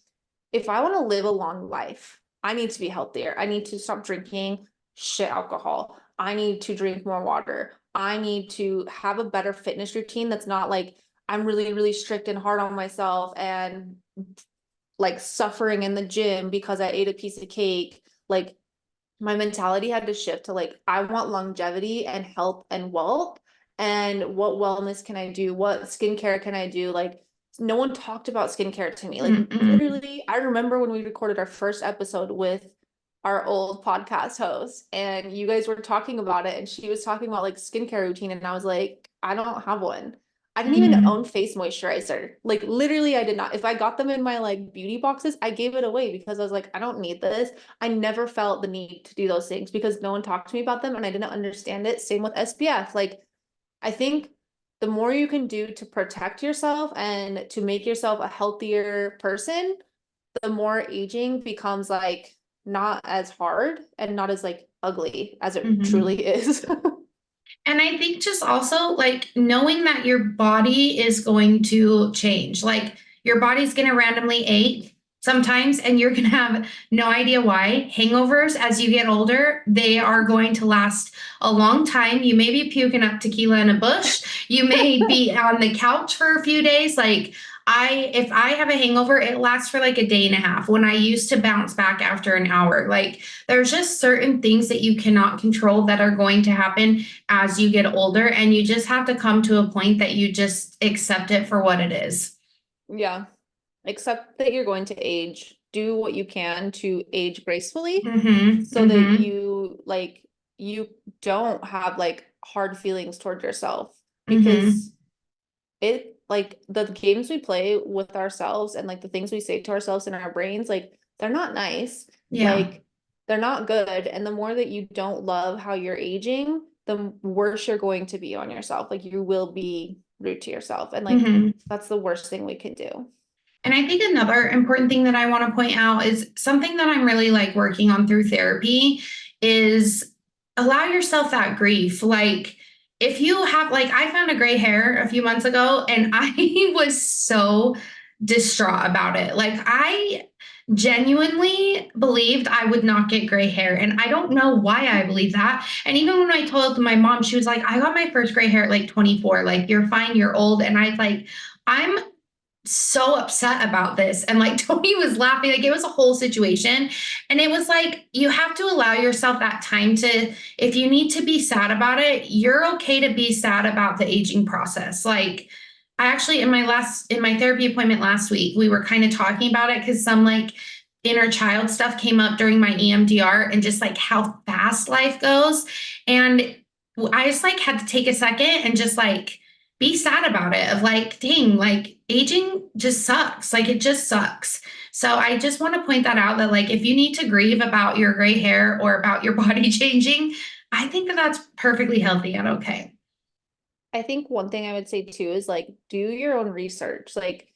if I want to live a long life, I need to be healthier. I need to stop drinking shit alcohol. I need to drink more water. I need to have a better fitness routine that's not like I'm really, really strict and hard on myself and like suffering in the gym because I ate a piece of cake. Like my mentality had to shift to like I want longevity and health and wealth, and what wellness can I do, what skincare can I do. Like no one talked about skincare to me, like Mm-mm. literally I remember when we recorded our first episode with our old podcast host and you guys were talking about it and she was talking about like skincare routine and I was like I don't have one. I didn't even Mhm. own face moisturizer. Like literally I did not. If I got them in my like beauty boxes, I gave it away because I was like, I don't need this. I never felt the need to do those things because no one talked to me about them and I didn't understand it. Same with SPF. Like, I think the more you can do to protect yourself and to make yourself a healthier person, the more aging becomes like not as hard and not as like ugly as it Mhm. truly is. And I think just also like knowing that your body is going to change, like your body's going to randomly ache sometimes, and you're going to have no idea why. Hangovers as you get older, they are going to last a long time. You may be puking up tequila in a bush. You may be on the couch for a few days. Like, if I have a hangover, it lasts for like a day and a half when I used to bounce back after an hour. Like, there's just certain things that you cannot control that are going to happen as you get older, and you just have to come to a point that you just accept it for what it is. Yeah. Except that you're going to age. Do what you can to age gracefully Mhm. so that Mhm. you don't have like hard feelings toward yourself because Mhm. it like the games we play with ourselves and like the things we say to ourselves in our brains, like they're not nice. Yeah. Like they're not good. And the more that you don't love how you're aging, the worse you're going to be on yourself. Like you will be rude to yourself. And like Mhm. that's the worst thing we can do. And I think another important thing that I want to point out is something that I'm really like working on through therapy is allow yourself that grief. Like, if you have, like, I found a gray hair a few months ago and I was so distraught about it. Like, I genuinely believed I would not get gray hair. And I don't know why I believe that. And even when I told my mom, she was like, I got my first gray hair at like 24. Like, you're fine, you're old. And I like, I'm so upset about this. And like Tony was laughing, like it was a whole situation. And it was like, you have to allow yourself that time to, if you need to be sad about it, you're okay to be sad about the aging process. Like, I actually, in my therapy appointment last week, we were kind of talking about it because some like inner child stuff came up during my EMDR and just like how fast life goes. And I just like had to take a second and just like be sad about it of like, dang, like aging just sucks. Like it just sucks. So I just want to point that out that like if you need to grieve about your gray hair or about your body changing, I think that that's perfectly healthy and okay. I think one thing I would say too is like do your own research. Like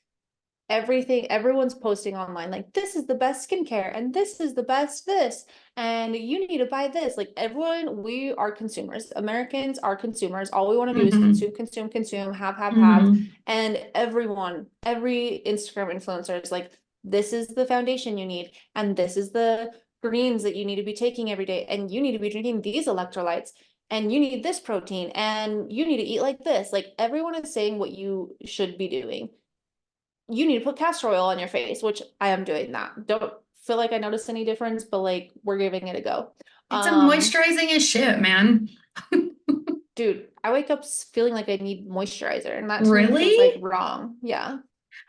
everyone's posting online, like, this is the best skincare and this is the best this, and you need to buy this. Like everyone, we are consumers. Americans are consumers. All we want to do is Mm-hmm. consume, consume, consume, have. Mm-hmm. And everyone, every Instagram influencer is like, this is the foundation you need, and this is the greens that you need to be taking every day, and you need to be drinking these electrolytes, and you need this protein, and you need to eat like this. Like everyone is saying what you should be doing. You need to put castor oil on your face, which I am doing that. Don't feel like I noticed any difference, but like we're giving it a go. It's a Um, moisturizing as shit, man. Dude, I wake up feeling like I need moisturizer, and that to me feels like Really? wrong. Yeah.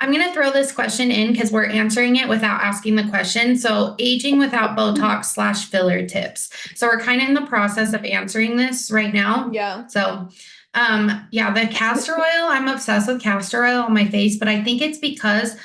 I'm going to throw this question in because we're answering it without asking the question. So, aging without Botox slash filler tips. So, we're kind of in the process of answering this right now. Yeah. So, yeah, the castor oil, I'm obsessed with castor oil on my face, but I think it's because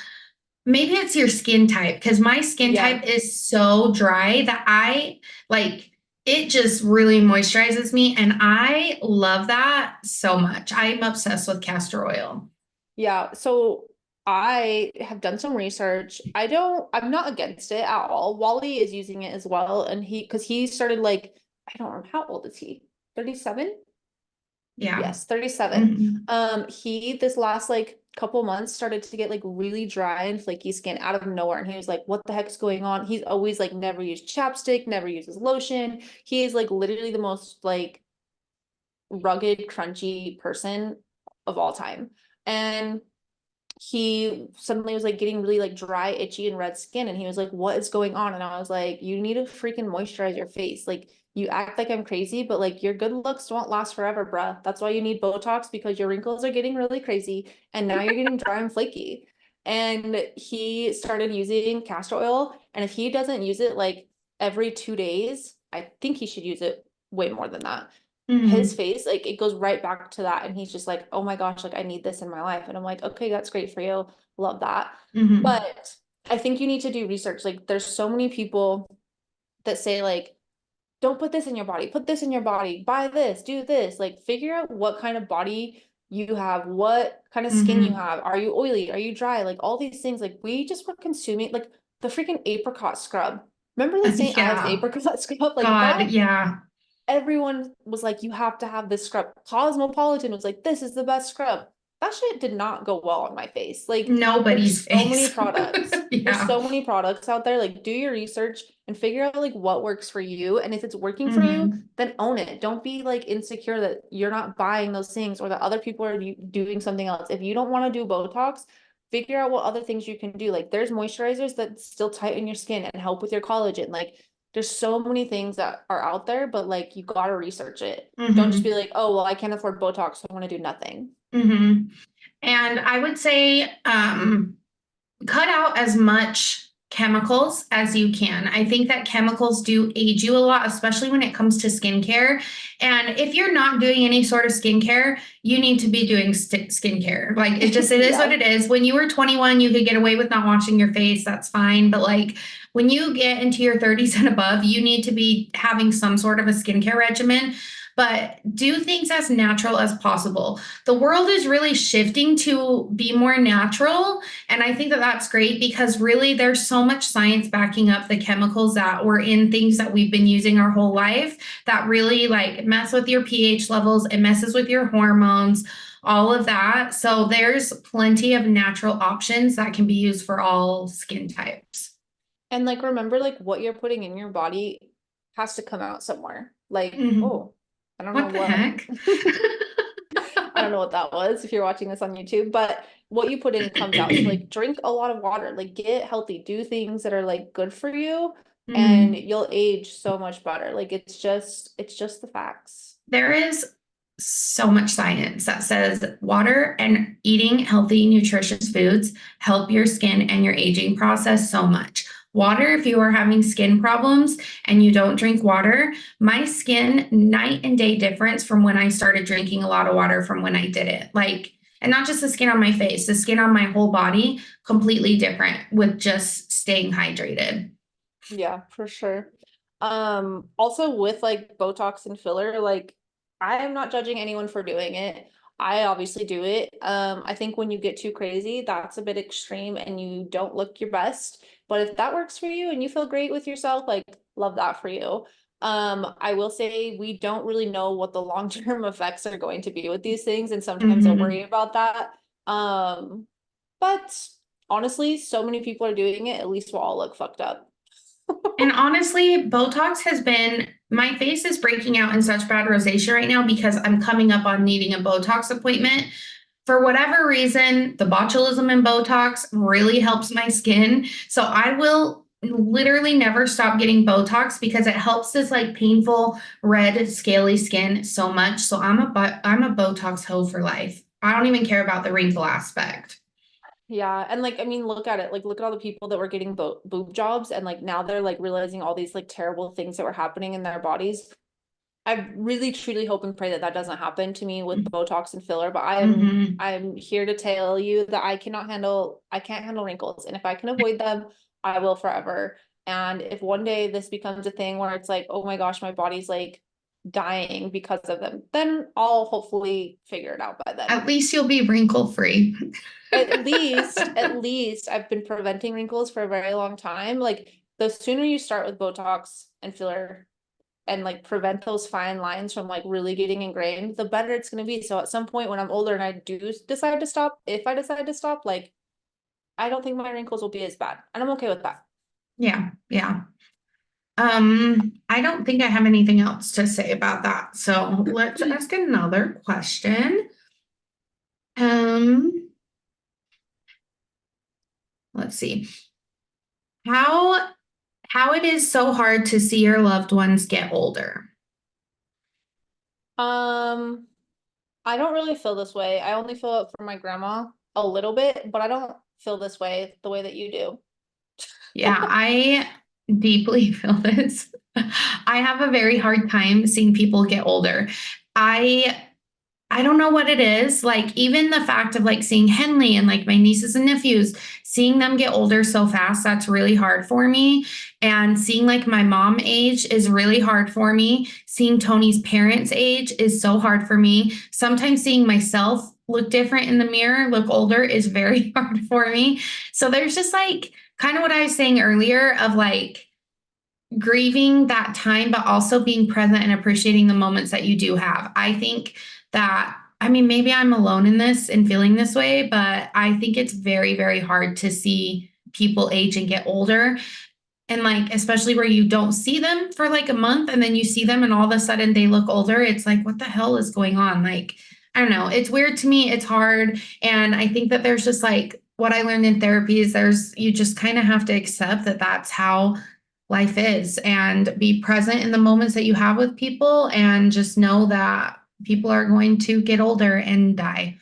maybe it's your skin type because my skin Yeah. type is so dry that I like it just really moisturizes me. And I love that so much. I'm obsessed with castor oil. Yeah. So I have done some research. I'm not against it at all. Wally is using it as well. And because he started like, I don't know, how old is he? 37? Yeah. Yes, 37. Mhm. He this last like couple months started to get like really dry and flaky skin out of nowhere. And he was like, what the heck's going on? He's always like never used chapstick, never uses lotion. He is like literally the most like rugged, crunchy person of all time. And he suddenly was like getting really like dry, itchy, and red skin. And he was like, what is going on? And I was like, you need to freaking moisturize your face. Like, you act like I'm crazy, but like your good looks won't last forever, bruh. That's why you need Botox, because your wrinkles are getting really crazy and now you're getting dry and flaky. And he started using castor oil. And if he doesn't use it like every 2 days, I think he should use it way more than that. His Mhm. face, like it goes right back to that. And he's just like, oh my gosh, like I need this in my life. And I'm like, okay, that's great for you. Love that. Mhm. But I think you need to do research. Like there's so many people that say like, don't put this in your body, put this in your body, buy this, do this. Like figure out what kind of body you have, what kind of skin you Mhm. have. Are you oily? Are you dry? Like all these things. Like we just were consuming like the freaking apricot scrub. Remember the St. Ives Yeah. apricot scrub? Like God, that, yeah. everyone was like, you have to have this scrub. Cosmopolitan was like, this is the best scrub. That shit did not go well on my face. Like, Nobody's there's so many face. products. There's Yeah. so many products out there. Like, do your research and figure out like what works for you. And if it's working for you, Mhm. then own it. Don't be like insecure that you're not buying those things or that other people are doing something else. If you don't want to do Botox, figure out what other things you can do. Like, there's moisturizers that still tighten your skin and help with your collagen. Like, there's so many things that are out there, but like you gotta research it. Don't just be Mhm. like, oh, well, I can't afford Botox, so I want to do nothing. Mhm. And I would say, cut out as much chemicals as you can. I think that chemicals do age you a lot, especially when it comes to skincare. And if you're not doing any sort of skincare, you need to be doing skincare. Like it is what Yeah. it is. When you were 21, you could get away with not washing your face. That's fine. But like when you get into your 30s and above, you need to be having some sort of a skincare regimen. But do things as natural as possible. The world is really shifting to be more natural, and I think that that's great because really there's so much science backing up the chemicals that were in things that we've been using our whole life that really like mess with your pH levels, it messes with your hormones, all of that. So there's plenty of natural options that can be used for all skin types. And like remember like what you're putting in your body has to come out somewhere. Like, Mhm. oh, I don't know What the what heck? I don't know what that was if you're watching this on YouTube, but what you put in comes out. So like drink a lot of water, like get healthy, do things that are like good for you, and Mhm. you'll age so much better. Like it's just the facts. There is so much science that says water and eating healthy, nutritious foods help your skin and your aging process so much. Water, if you are having skin problems and you don't drink water, my skin, night and day difference from when I started drinking a lot of water from when I did it. Like, and not just the skin on my face, the skin on my whole body, completely different with just staying hydrated. Yeah, for sure. Also with like Botox and filler, like I am not judging anyone for doing it. I obviously do it. I think when you get too crazy, that's a bit extreme and you don't look your best. But if that works for you and you feel great with yourself, like love that for you. I will say we don't really know what the long-term effects are going to be with these things, and sometimes I Mhm. worry about that. Um, but honestly, so many people are doing it, at least we'll all look fucked up. And honestly, Botox has been, my face is breaking out in such bad rosacea right now because I'm coming up on needing a Botox appointment. For whatever reason, the botulism in Botox really helps my skin. So I will literally never stop getting Botox because it helps this like painful red scaly skin so much. So I'm a Botox hoe for life. I don't even care about the wrinkle aspect. Yeah, and like I mean, look at it. Like look at all the people that were getting boob jobs and like now they're like realizing all these like terrible things that were happening in their bodies. I really truly hope and pray that that doesn't happen to me with Botox and filler, but Mhm. I'm here to tell you that I can't handle wrinkles, and if I can avoid them, I will forever. And if one day this becomes a thing where it's like, oh my gosh, my body's like dying because of them, then I'll hopefully figure it out by then. At least you'll be wrinkle free. At least I've been preventing wrinkles for a very long time. Like the sooner you start with Botox and filler and like prevent those fine lines from like really getting ingrained, the better it's going to be. So at some point when I'm older and I do decide to stop, if I decide to stop, like I don't think my wrinkles will be as bad. And I'm okay with that. Yeah, yeah. I don't think I have anything else to say about that. So let's ask another question. Um, let's see. How how it is so hard to see your loved ones get older. Um, I don't really feel this way. I only feel it for my grandma a little bit, but I don't feel this way the way that you do. Yeah, I deeply feel this. I have a very hard time seeing people get older. I I don't know what it is. Like, even the fact of like seeing Henley and like my nieces and nephews, seeing them get older so fast, that's really hard for me. And seeing like my mom age is really hard for me. Seeing Tony's parents age is so hard for me. Sometimes seeing myself look different in the mirror, look older, is very hard for me. So there's just like kind of what I was saying earlier of like, grieving that time, but also being present and appreciating the moments that you do have. I think that, I mean, maybe I'm alone in this and feeling this way, but I think it's very, very hard to see people age and get older. And like, especially where you don't see them for like a month and then you see them and all of a sudden they look older. It's like, what the hell is going on? Like, I don't know. It's weird to me. It's hard. And I think that there's just like what I learned in therapy is you just kind of have to accept that that's how life is and be present in the moments that you have with people and just know that people are going to get older and die.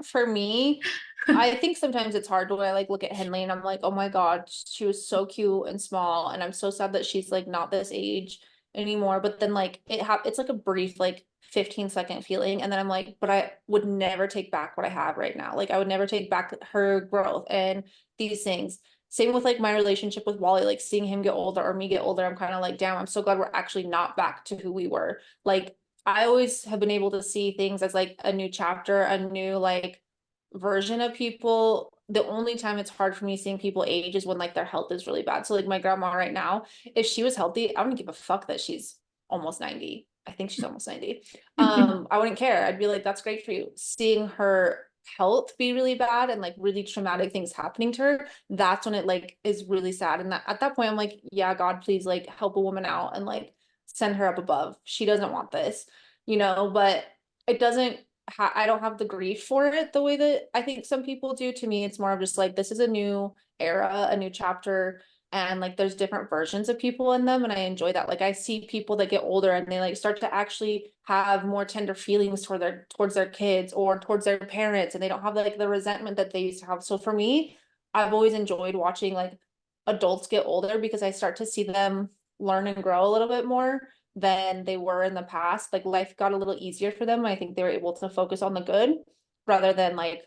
For me, I think sometimes it's hard when I like look at Henley and I'm like, oh my God, she was so cute and small, and I'm so sad that she's like not this age anymore. But then like it's like a brief like 15-second feeling, and then I'm like, but I would never take back what I have right now. Like I would never take back her growth and these things. Same with like my relationship with Wally, like seeing him get older or me get older, I'm kind of like, damn, I'm so glad we're actually not back to who we were. Like I always have been able to see things as like a new chapter, a new like version of people. The only time it's hard for me seeing people age is when like their health is really bad. So like my grandma right now, if she was healthy, I wouldn't give a fuck that she's almost 90. I think she's almost 90. I wouldn't care. I'd be like, that's great for you. Seeing her health be really bad and like really traumatic things happening to her, that's when it like is really sad. And that at that point, I'm like, yeah, God, please like help a woman out and like send her up above. She doesn't want this, but it doesn't I don't have the grief for it the way that I think some people do. To me, it's more of just like this is a new era, a new chapter, and like there's different versions of people in them, and I enjoy that. Like I see people that get older and they like start to actually have more tender feelings towards their kids or towards their parents, and they don't have like the resentment that they used to have. So for me, I've always enjoyed watching like adults get older because I start to see them learn and grow a little bit more than they were in the past. Like life got a little easier for them. I think they were able to focus on the good rather than like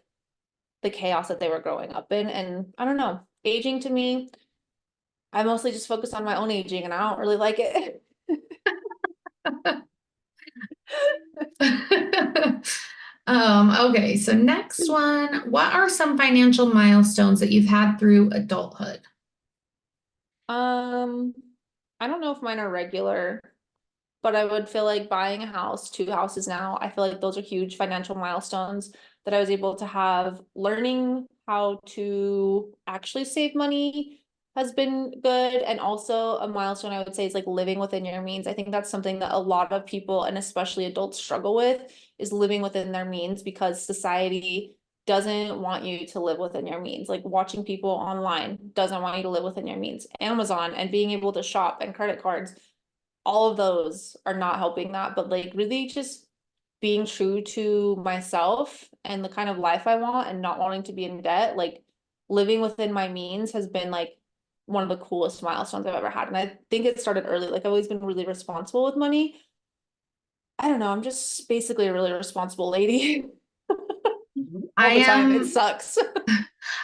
the chaos that they were growing up in. And I don't know, aging to me, I mostly just focus on my own aging and I don't really like it. Okay, so next one, what are some financial milestones that you've had through adulthood? Um, I don't know if mine are regular, but I would feel like buying a house, two houses now. I feel like those are huge financial milestones that I was able to have. Learning how to actually save money has been good. And also a milestone I would say is like living within your means. I think that's something that a lot of people and especially adults struggle with is living within their means because society doesn't want you to live within your means. Like watching people online doesn't want you to live within your means. Amazon and being able to shop and credit cards, all of those are not helping that, but like really just being true to myself and the kind of life I want and not wanting to be in debt, like living within my means has been like one of the coolest milestones I've ever had. And I think it started early. Like I've always been really responsible with money. I don't know, I'm just basically a really responsible lady all I the time. It am sucks.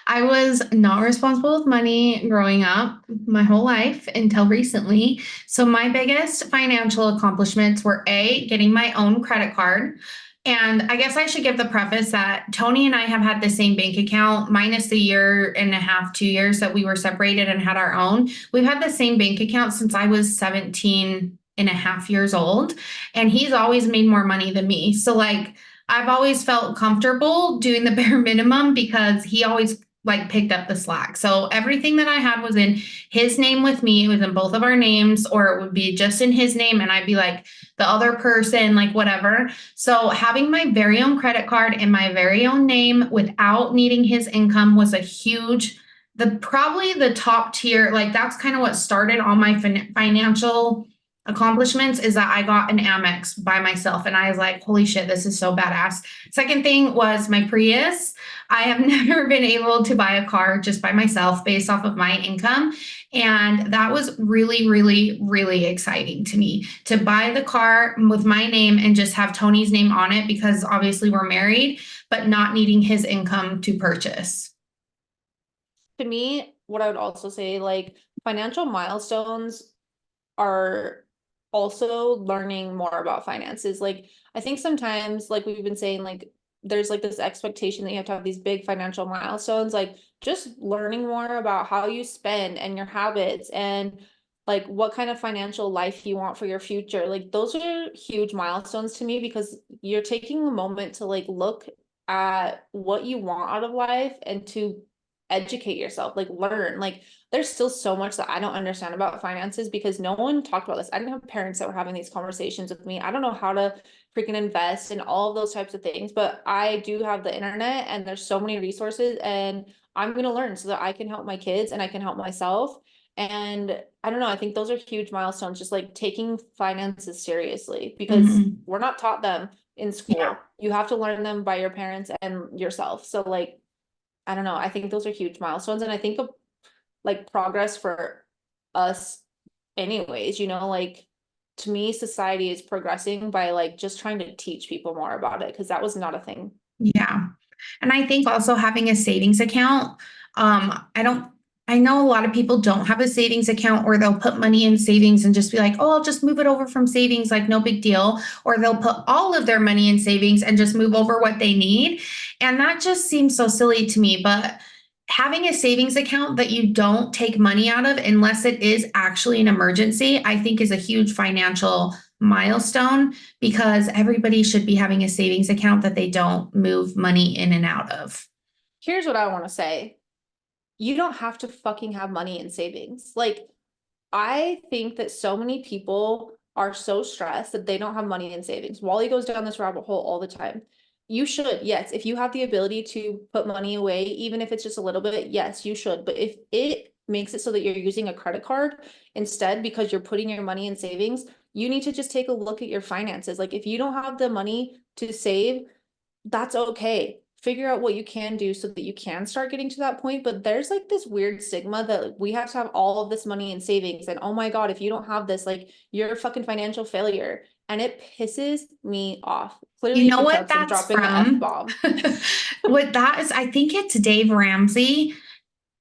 I was not responsible with money growing up my whole life until recently. So my biggest financial accomplishments were A, getting my own credit card. And I guess I should give the preface that Tony and I have had the same bank account, minus the year and a half, 2 years that we were separated and had our own. We've had the same bank account since I was 17 and a half years old. And he's always made more money than me. So like I've always felt comfortable doing the bare minimum because he always like picked up the slack. So everything that I had was in his name with me. It was in both of our names, or it would be just in his name, and I'd be like the other person, like whatever. So having my very own credit card in my very own name without needing his income was a huge, the probably the top tier. Like that's kind of what started all my financial accomplishments is that I got an Amex by myself, and I was like, holy shit, this is so badass. Second thing was my Prius. I have never been able to buy a car just by myself based off of my income. And that was really, really, really exciting to me to buy the car with my name and just have Tony's name on it because obviously we're married, but not needing his income to purchase. To me, what I would also say, like financial milestones are also learning more about finances. Like I think sometimes, like we've been saying, like there's like this expectation that you have to have these big financial milestones, like just learning more about how you spend and your habits and like what kind of financial life you want for your future. Like those are huge milestones to me because you're taking a moment to like look at what you want out of life and to educate yourself, like learn. Like there's still so much that I don't understand about finances because no one talked about this. I didn't have parents that were having these conversations with me. I don't know how to freaking invest in all of those types of things, but I do have the internet and there's so many resources and I'm going to learn so that I can help my kids and I can help myself. And I don't know, I think those are huge milestones, just like taking finances seriously because Mhm. we're not taught them in Yeah. school. You have to learn them by your parents and yourself. So like I don't know. I think those are huge milestones. And I think of like progress for us anyways, like to me, society is progressing by like just trying to teach people more about it because that was not a thing. Yeah. And I think also having a savings account, I don't, I know a lot of people don't have a savings account or they'll put money in savings and just be like, oh, I'll just move it over from savings, like no big deal. Or they'll put all of their money in savings and just move over what they need. And that just seems so silly to me. But having a savings account that you don't take money out of unless it is actually an emergency, I think is a huge financial milestone because everybody should be having a savings account that they don't move money in and out of. Here's what I want to say. You don't have to fucking have money in savings. Like, I think that so many people are so stressed that they don't have money in savings. Wally goes down this rabbit hole all the time. You should, yes. If you have the ability to put money away, even if it's just a little bit, yes, you should. But if it makes it so that you're using a credit card instead because you're putting your money in savings, you need to just take a look at your finances. Like if you don't have the money to save, that's okay. Figure out what you can do so that you can start getting to that point. But there's like this weird stigma that we have to have all of this money in savings. And oh my God, if you don't have this, like you're a fucking financial failure. And it pisses me off. Clearly, You you know can tell what because I'm that's dropping the F from? bomb. What that is, I think it's Dave Ramsey.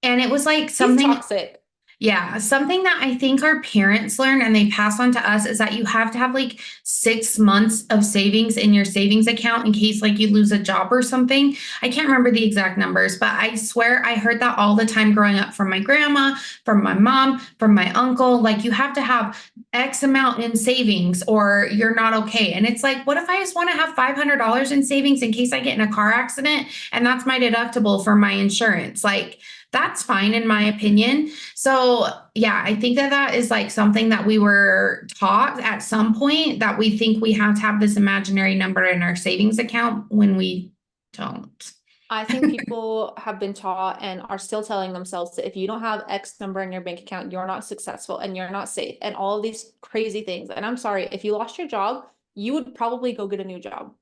And it was like He's something, toxic. Yeah, something that I think our parents learn and they pass on to us is that you have to have like 6 months of savings in your savings account in case like you lose a job or something. I can't remember the exact numbers, but I swear I heard that all the time growing up from my grandma, from my mom, from my uncle. Like you have to have X amount in savings or you're not okay. And it's like, what if I just want to have $500 in savings in case I get in a car accident and that's my deductible for my insurance? Like, that's fine in my opinion. So, yeah, I think that that is like something that we were taught at some point that we think we have to have this imaginary number in our savings account when we don't. I think people have been taught and are still telling themselves that if you don't have X number in your bank account, you're not successful and you're not safe and all of these crazy things. And I'm sorry, if you lost your job, you would probably go get a new job.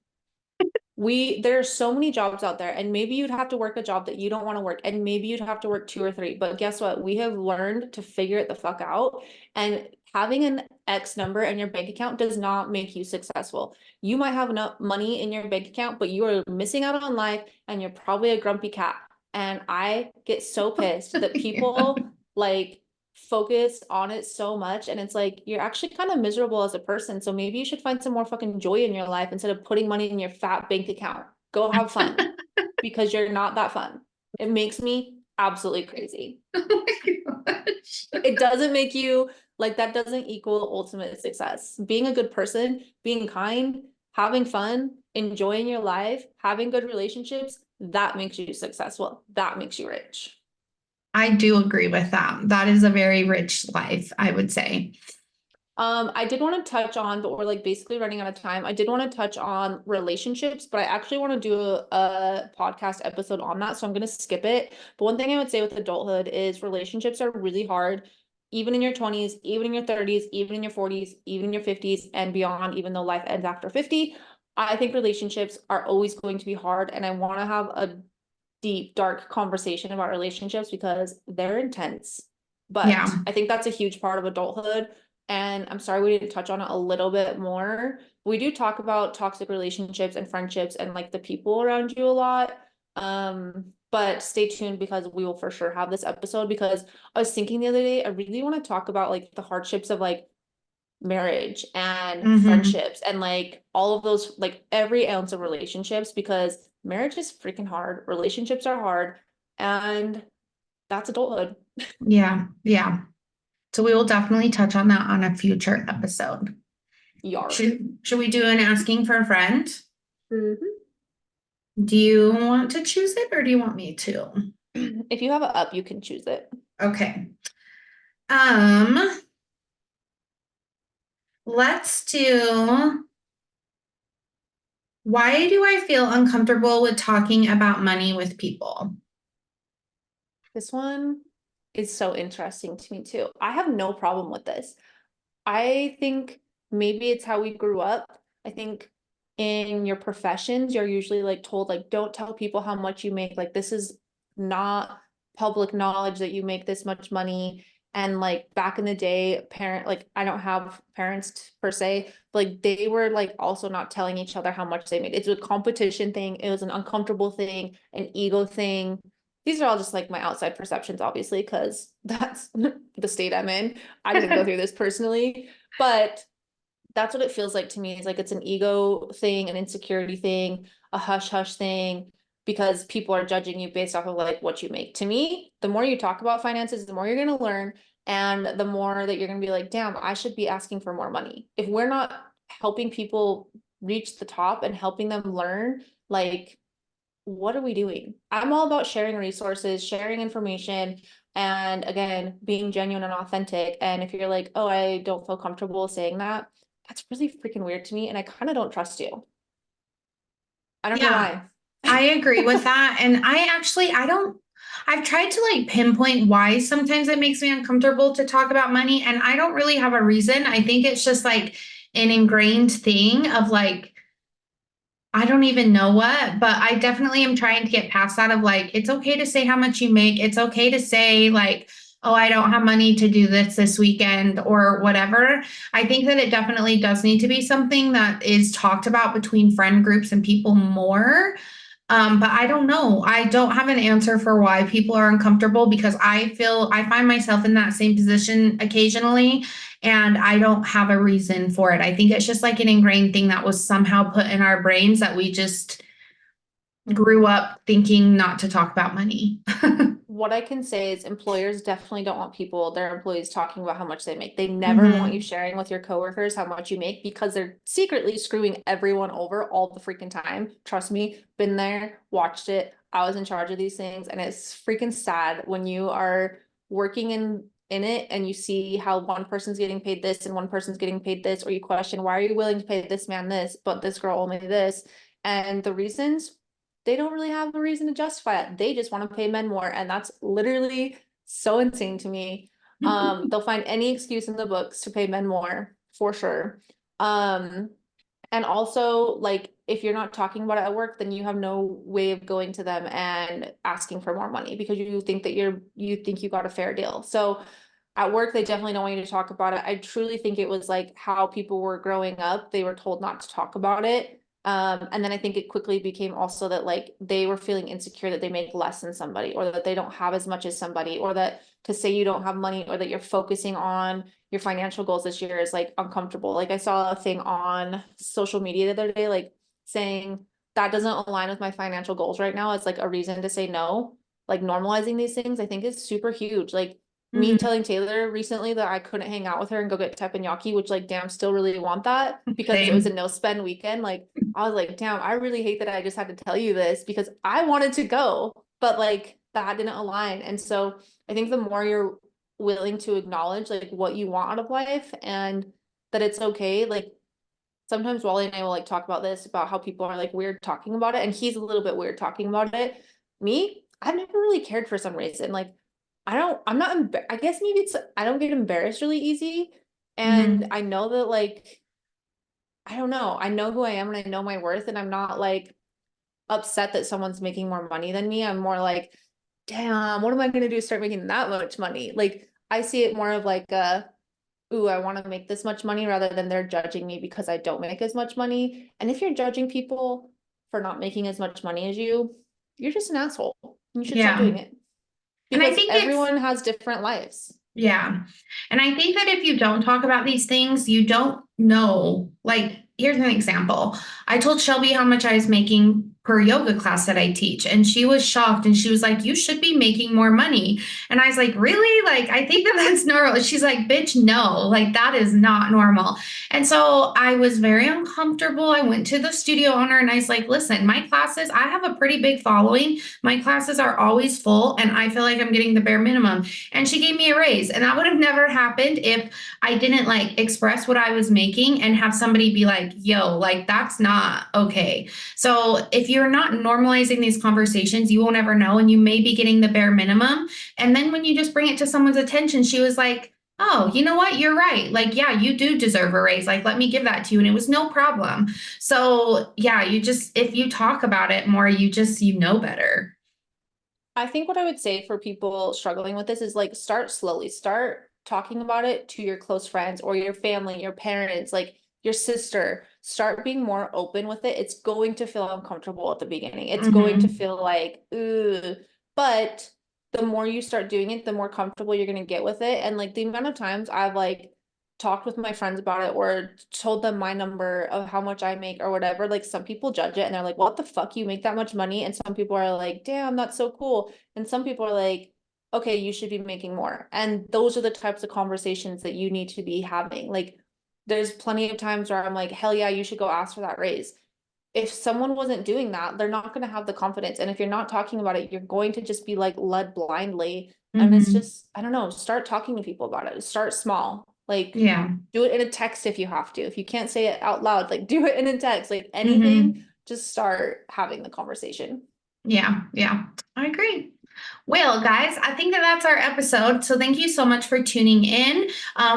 There are so many jobs out there, and maybe you'd have to work a job that you don't want to work, and maybe you'd have to work two or three. But guess what? We have learned to figure it the fuck out. And having an X number in your bank account does not make you successful. You might have enough money in your bank account, but you are missing out on life, and you're probably a grumpy cat. And I get so pissed that people like focus on it so much, and it's like you're actually kind of miserable as a person, so maybe you should find some more fucking joy in your life instead of putting money in your fat bank account. Go have fun because you're not that fun. It makes me absolutely crazy. Oh my gosh. It doesn't make you like that doesn't equal ultimate success. Being a good person, being kind, having fun, enjoying your life, having good relationships, that makes you successful. That makes you rich. I do agree with that. That is a very rich life, I would say. I did want to touch on, but we're like basically running out of time. I did want to touch on relationships, but I actually want to do a podcast episode on that. So I'm going to skip it. But one thing I would say with adulthood is relationships are really hard, even in your 20s, even in your 30s, even in your 40s, even in your 50s and beyond, even though life ends after 50. I think relationships are always going to be hard. And I want to have a deep, dark conversation about relationships because they're intense. But Yeah. I think that's a huge part of adulthood. And I'm sorry we didn't touch on it a little bit more. We do talk about toxic relationships and friendships and like the people around you a lot. But stay tuned because we will for sure have this episode because I was thinking the other day, I really want to talk about like the hardships of like marriage and friendships and like all of those, like every ounce of relationships because marriage is freaking hard. Relationships are hard and that's adulthood. Yeah. Yeah. So we will definitely touch on that on a future episode. Yarp. Should we do an asking for a friend? Mhm. Do you want to choose it or do you want me to? If you have it up, you can choose it. Okay. Let's do, why do I feel uncomfortable with talking about money with people? This one is so interesting to me too. I have no problem with this. I think maybe it's how we grew up. I think in your professions, you're usually like told like don't tell people how much you make. Like this is not public knowledge that you make this much money. And like back in the day, parent like I don't have parents per se, but like they were like also not telling each other how much they made. It's a competition thing. It was an uncomfortable thing, an ego thing. These are all just like my outside perceptions, obviously, because that's the state I'm in. I didn't go through this personally, but that's what it feels like to me. It's like it's an ego thing, an insecurity thing, a hush hush thing, because people are judging you based off of like what you make. To me, the more you talk about finances, the more you're going to learn, and the more that you're going to be like, damn, I should be asking for more money. If we're not helping people reach the top and helping them learn, like, what are we doing? I'm all about sharing resources, sharing information, and again, being genuine and authentic. And if you're like, oh, I don't feel comfortable saying that, that's really freaking weird to me. And I kind of don't trust you. I don't know Yeah, why. I agree with that. And I've tried to like pinpoint why sometimes it makes me uncomfortable to talk about money. And I don't really have a reason. I think it's just like an ingrained thing of like, I don't even know what, but I definitely am trying to get past that of like, it's okay to say how much you make. It's okay to say like, oh, I don't have money to do this weekend or whatever. I think that it definitely does need to be something that is talked about between friend groups and people more. But I don't know. I don't have an answer for why people are uncomfortable because I find myself in that same position occasionally and I don't have a reason for it. I think it's just like an ingrained thing that was somehow put in our brains that we just grew up thinking not to talk about money. What I can say is employers definitely don't want their employees talking about how much they make. They never want you sharing with your coworkers how much you make because they're secretly screwing everyone over all the freaking time. Trust me, been there, watched it. I was in charge of these things, and it's freaking sad when you are working in it and you see how one person's getting paid this and one person's getting paid this, or you question, why are you willing to pay this man this, but this girl only this? And the reasons, they don't really have a reason to justify it. They just want to pay men more. And that's literally so insane to me. They'll find any excuse in the books to pay men more for sure. And also, like, if you're not talking about it at work, then you have no way of going to them and asking for more money because you think that you think you got a fair deal. So at work, they definitely don't want you to talk about it. I truly think it was like how people were growing up. They were told not to talk about it. And then I think it quickly became also that like they were feeling insecure that they make less than somebody or that they don't have as much as somebody or that to say you don't have money or that you're focusing on your financial goals this year is like uncomfortable. Like I saw a thing on social media the other day, like saying that doesn't align with my financial goals right now. It's like a reason to say no. Like normalizing these things, I think is super huge. Like me telling Taylor recently that I couldn't hang out with her and go get teppanyaki, which like, damn, still really want that because it was a Same. no spend weekend. Like I was like, damn, I really hate that I just had to tell you this because I wanted to go, but like that didn't align. And so I think the more you're willing to acknowledge like what you want out of life and that it's okay, like sometimes Wally and I will like talk about this, about how people are like weird talking about it, and he's a little bit weird talking about it. Me, I've never really cared for some reason. Like I'm not, I guess maybe it's, I don't get embarrassed really easy. And I know that like, I don't know, I know who I am and I know my worth, and I'm not like upset that someone's making more money than me. I'm more like, damn, what am I gonna do to start making that much money? Like, I see it more of like ooh, I want to make this much money rather than they're judging me because I don't make as much money. And if you're judging people for not making as much money as you're just an asshole. You should stop Yeah. doing it And I because think it's everyone has different lives. Yeah. And I think that if you don't talk about these things, you don't know. Like, here's an example. I told Shelby how much I was making per yoga class that I teach, and she was shocked and she was like, "You should be making more money." And I was like, "Really? Like, I think that that's normal." She's like, "Bitch, no, like, that is not normal." And so I was very uncomfortable. I went to the studio owner and I was like, "Listen, my classes, I have a pretty big following. My classes are always full, and I feel like I'm getting the bare minimum." And she gave me a raise. And that would have never happened if I didn't like express what I was making and have somebody be like, yo, like that's not okay. So if you're not normalizing these conversations, you won't ever know. And you may be getting the bare minimum. And then when you just bring it to someone's attention, she was like, oh, you know what? You're right. Like, yeah, you do deserve a raise. Like, let me give that to you. And it was no problem. So, yeah, you just, if you talk about it more, you know better. I think what I would say for people struggling with this is like start slowly. Start talking about it to your close friends or your family, your parents, like your sister. Start being more open with it. It's going to feel uncomfortable at the beginning. It's going to Mm-hmm. feel like, ooh, but the more you start doing it, the more comfortable you're going to get with it. And like the amount of times I've like talked with my friends about it or told them my number of how much I make or whatever, like some people judge it and they're like, what the fuck, you make that much money? And some people are like, damn, that's so cool. And some people are like, okay, you should be making more. And those are the types of conversations that you need to be having. Like there's plenty of times where I'm like, hell yeah, you should go ask for that raise. If someone wasn't doing that, they're not going to have the confidence. And if you're not talking about it, you're going to just be like led blindly. And it's Mm-hmm. just, I don't know, start talking to people about it. Start small. Like Yeah. do it in a text if you have to. If you can't say it out loud, like do it in a text, like anything, Mm-hmm. just start having the conversation. Yeah, yeah, I agree. Well, guys, I think that that's our episode. So thank you so much for tuning in.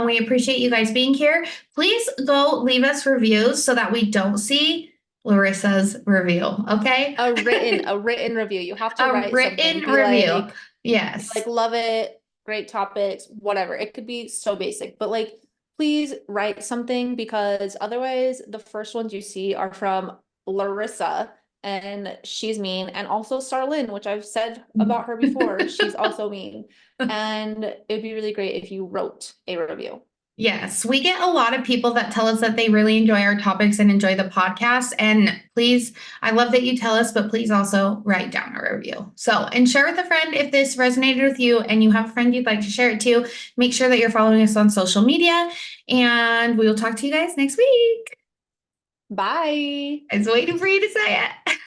We appreciate you guys being here. Please go leave us reviews so that we don't see Larissa's review. Okay. A written review. You have to A write something. written review. Be Yes. like, love it, great topics, whatever. It could be so basic, but like, please write something because otherwise the first ones you see are from Larissa and she's mean. And also Starlyn, which I've said about her before, she's also mean. And it'd be really great if you wrote a review. Yes, we get a lot of people that tell us that they really enjoy our topics and enjoy the podcast. And please, I love that you tell us, but please also write down a review. So, and share with a friend if this resonated with you and you have a friend you'd like to share it to. Make sure that you're following us on social media, and we will talk to you guys next week. Bye. I was waiting for you to say it.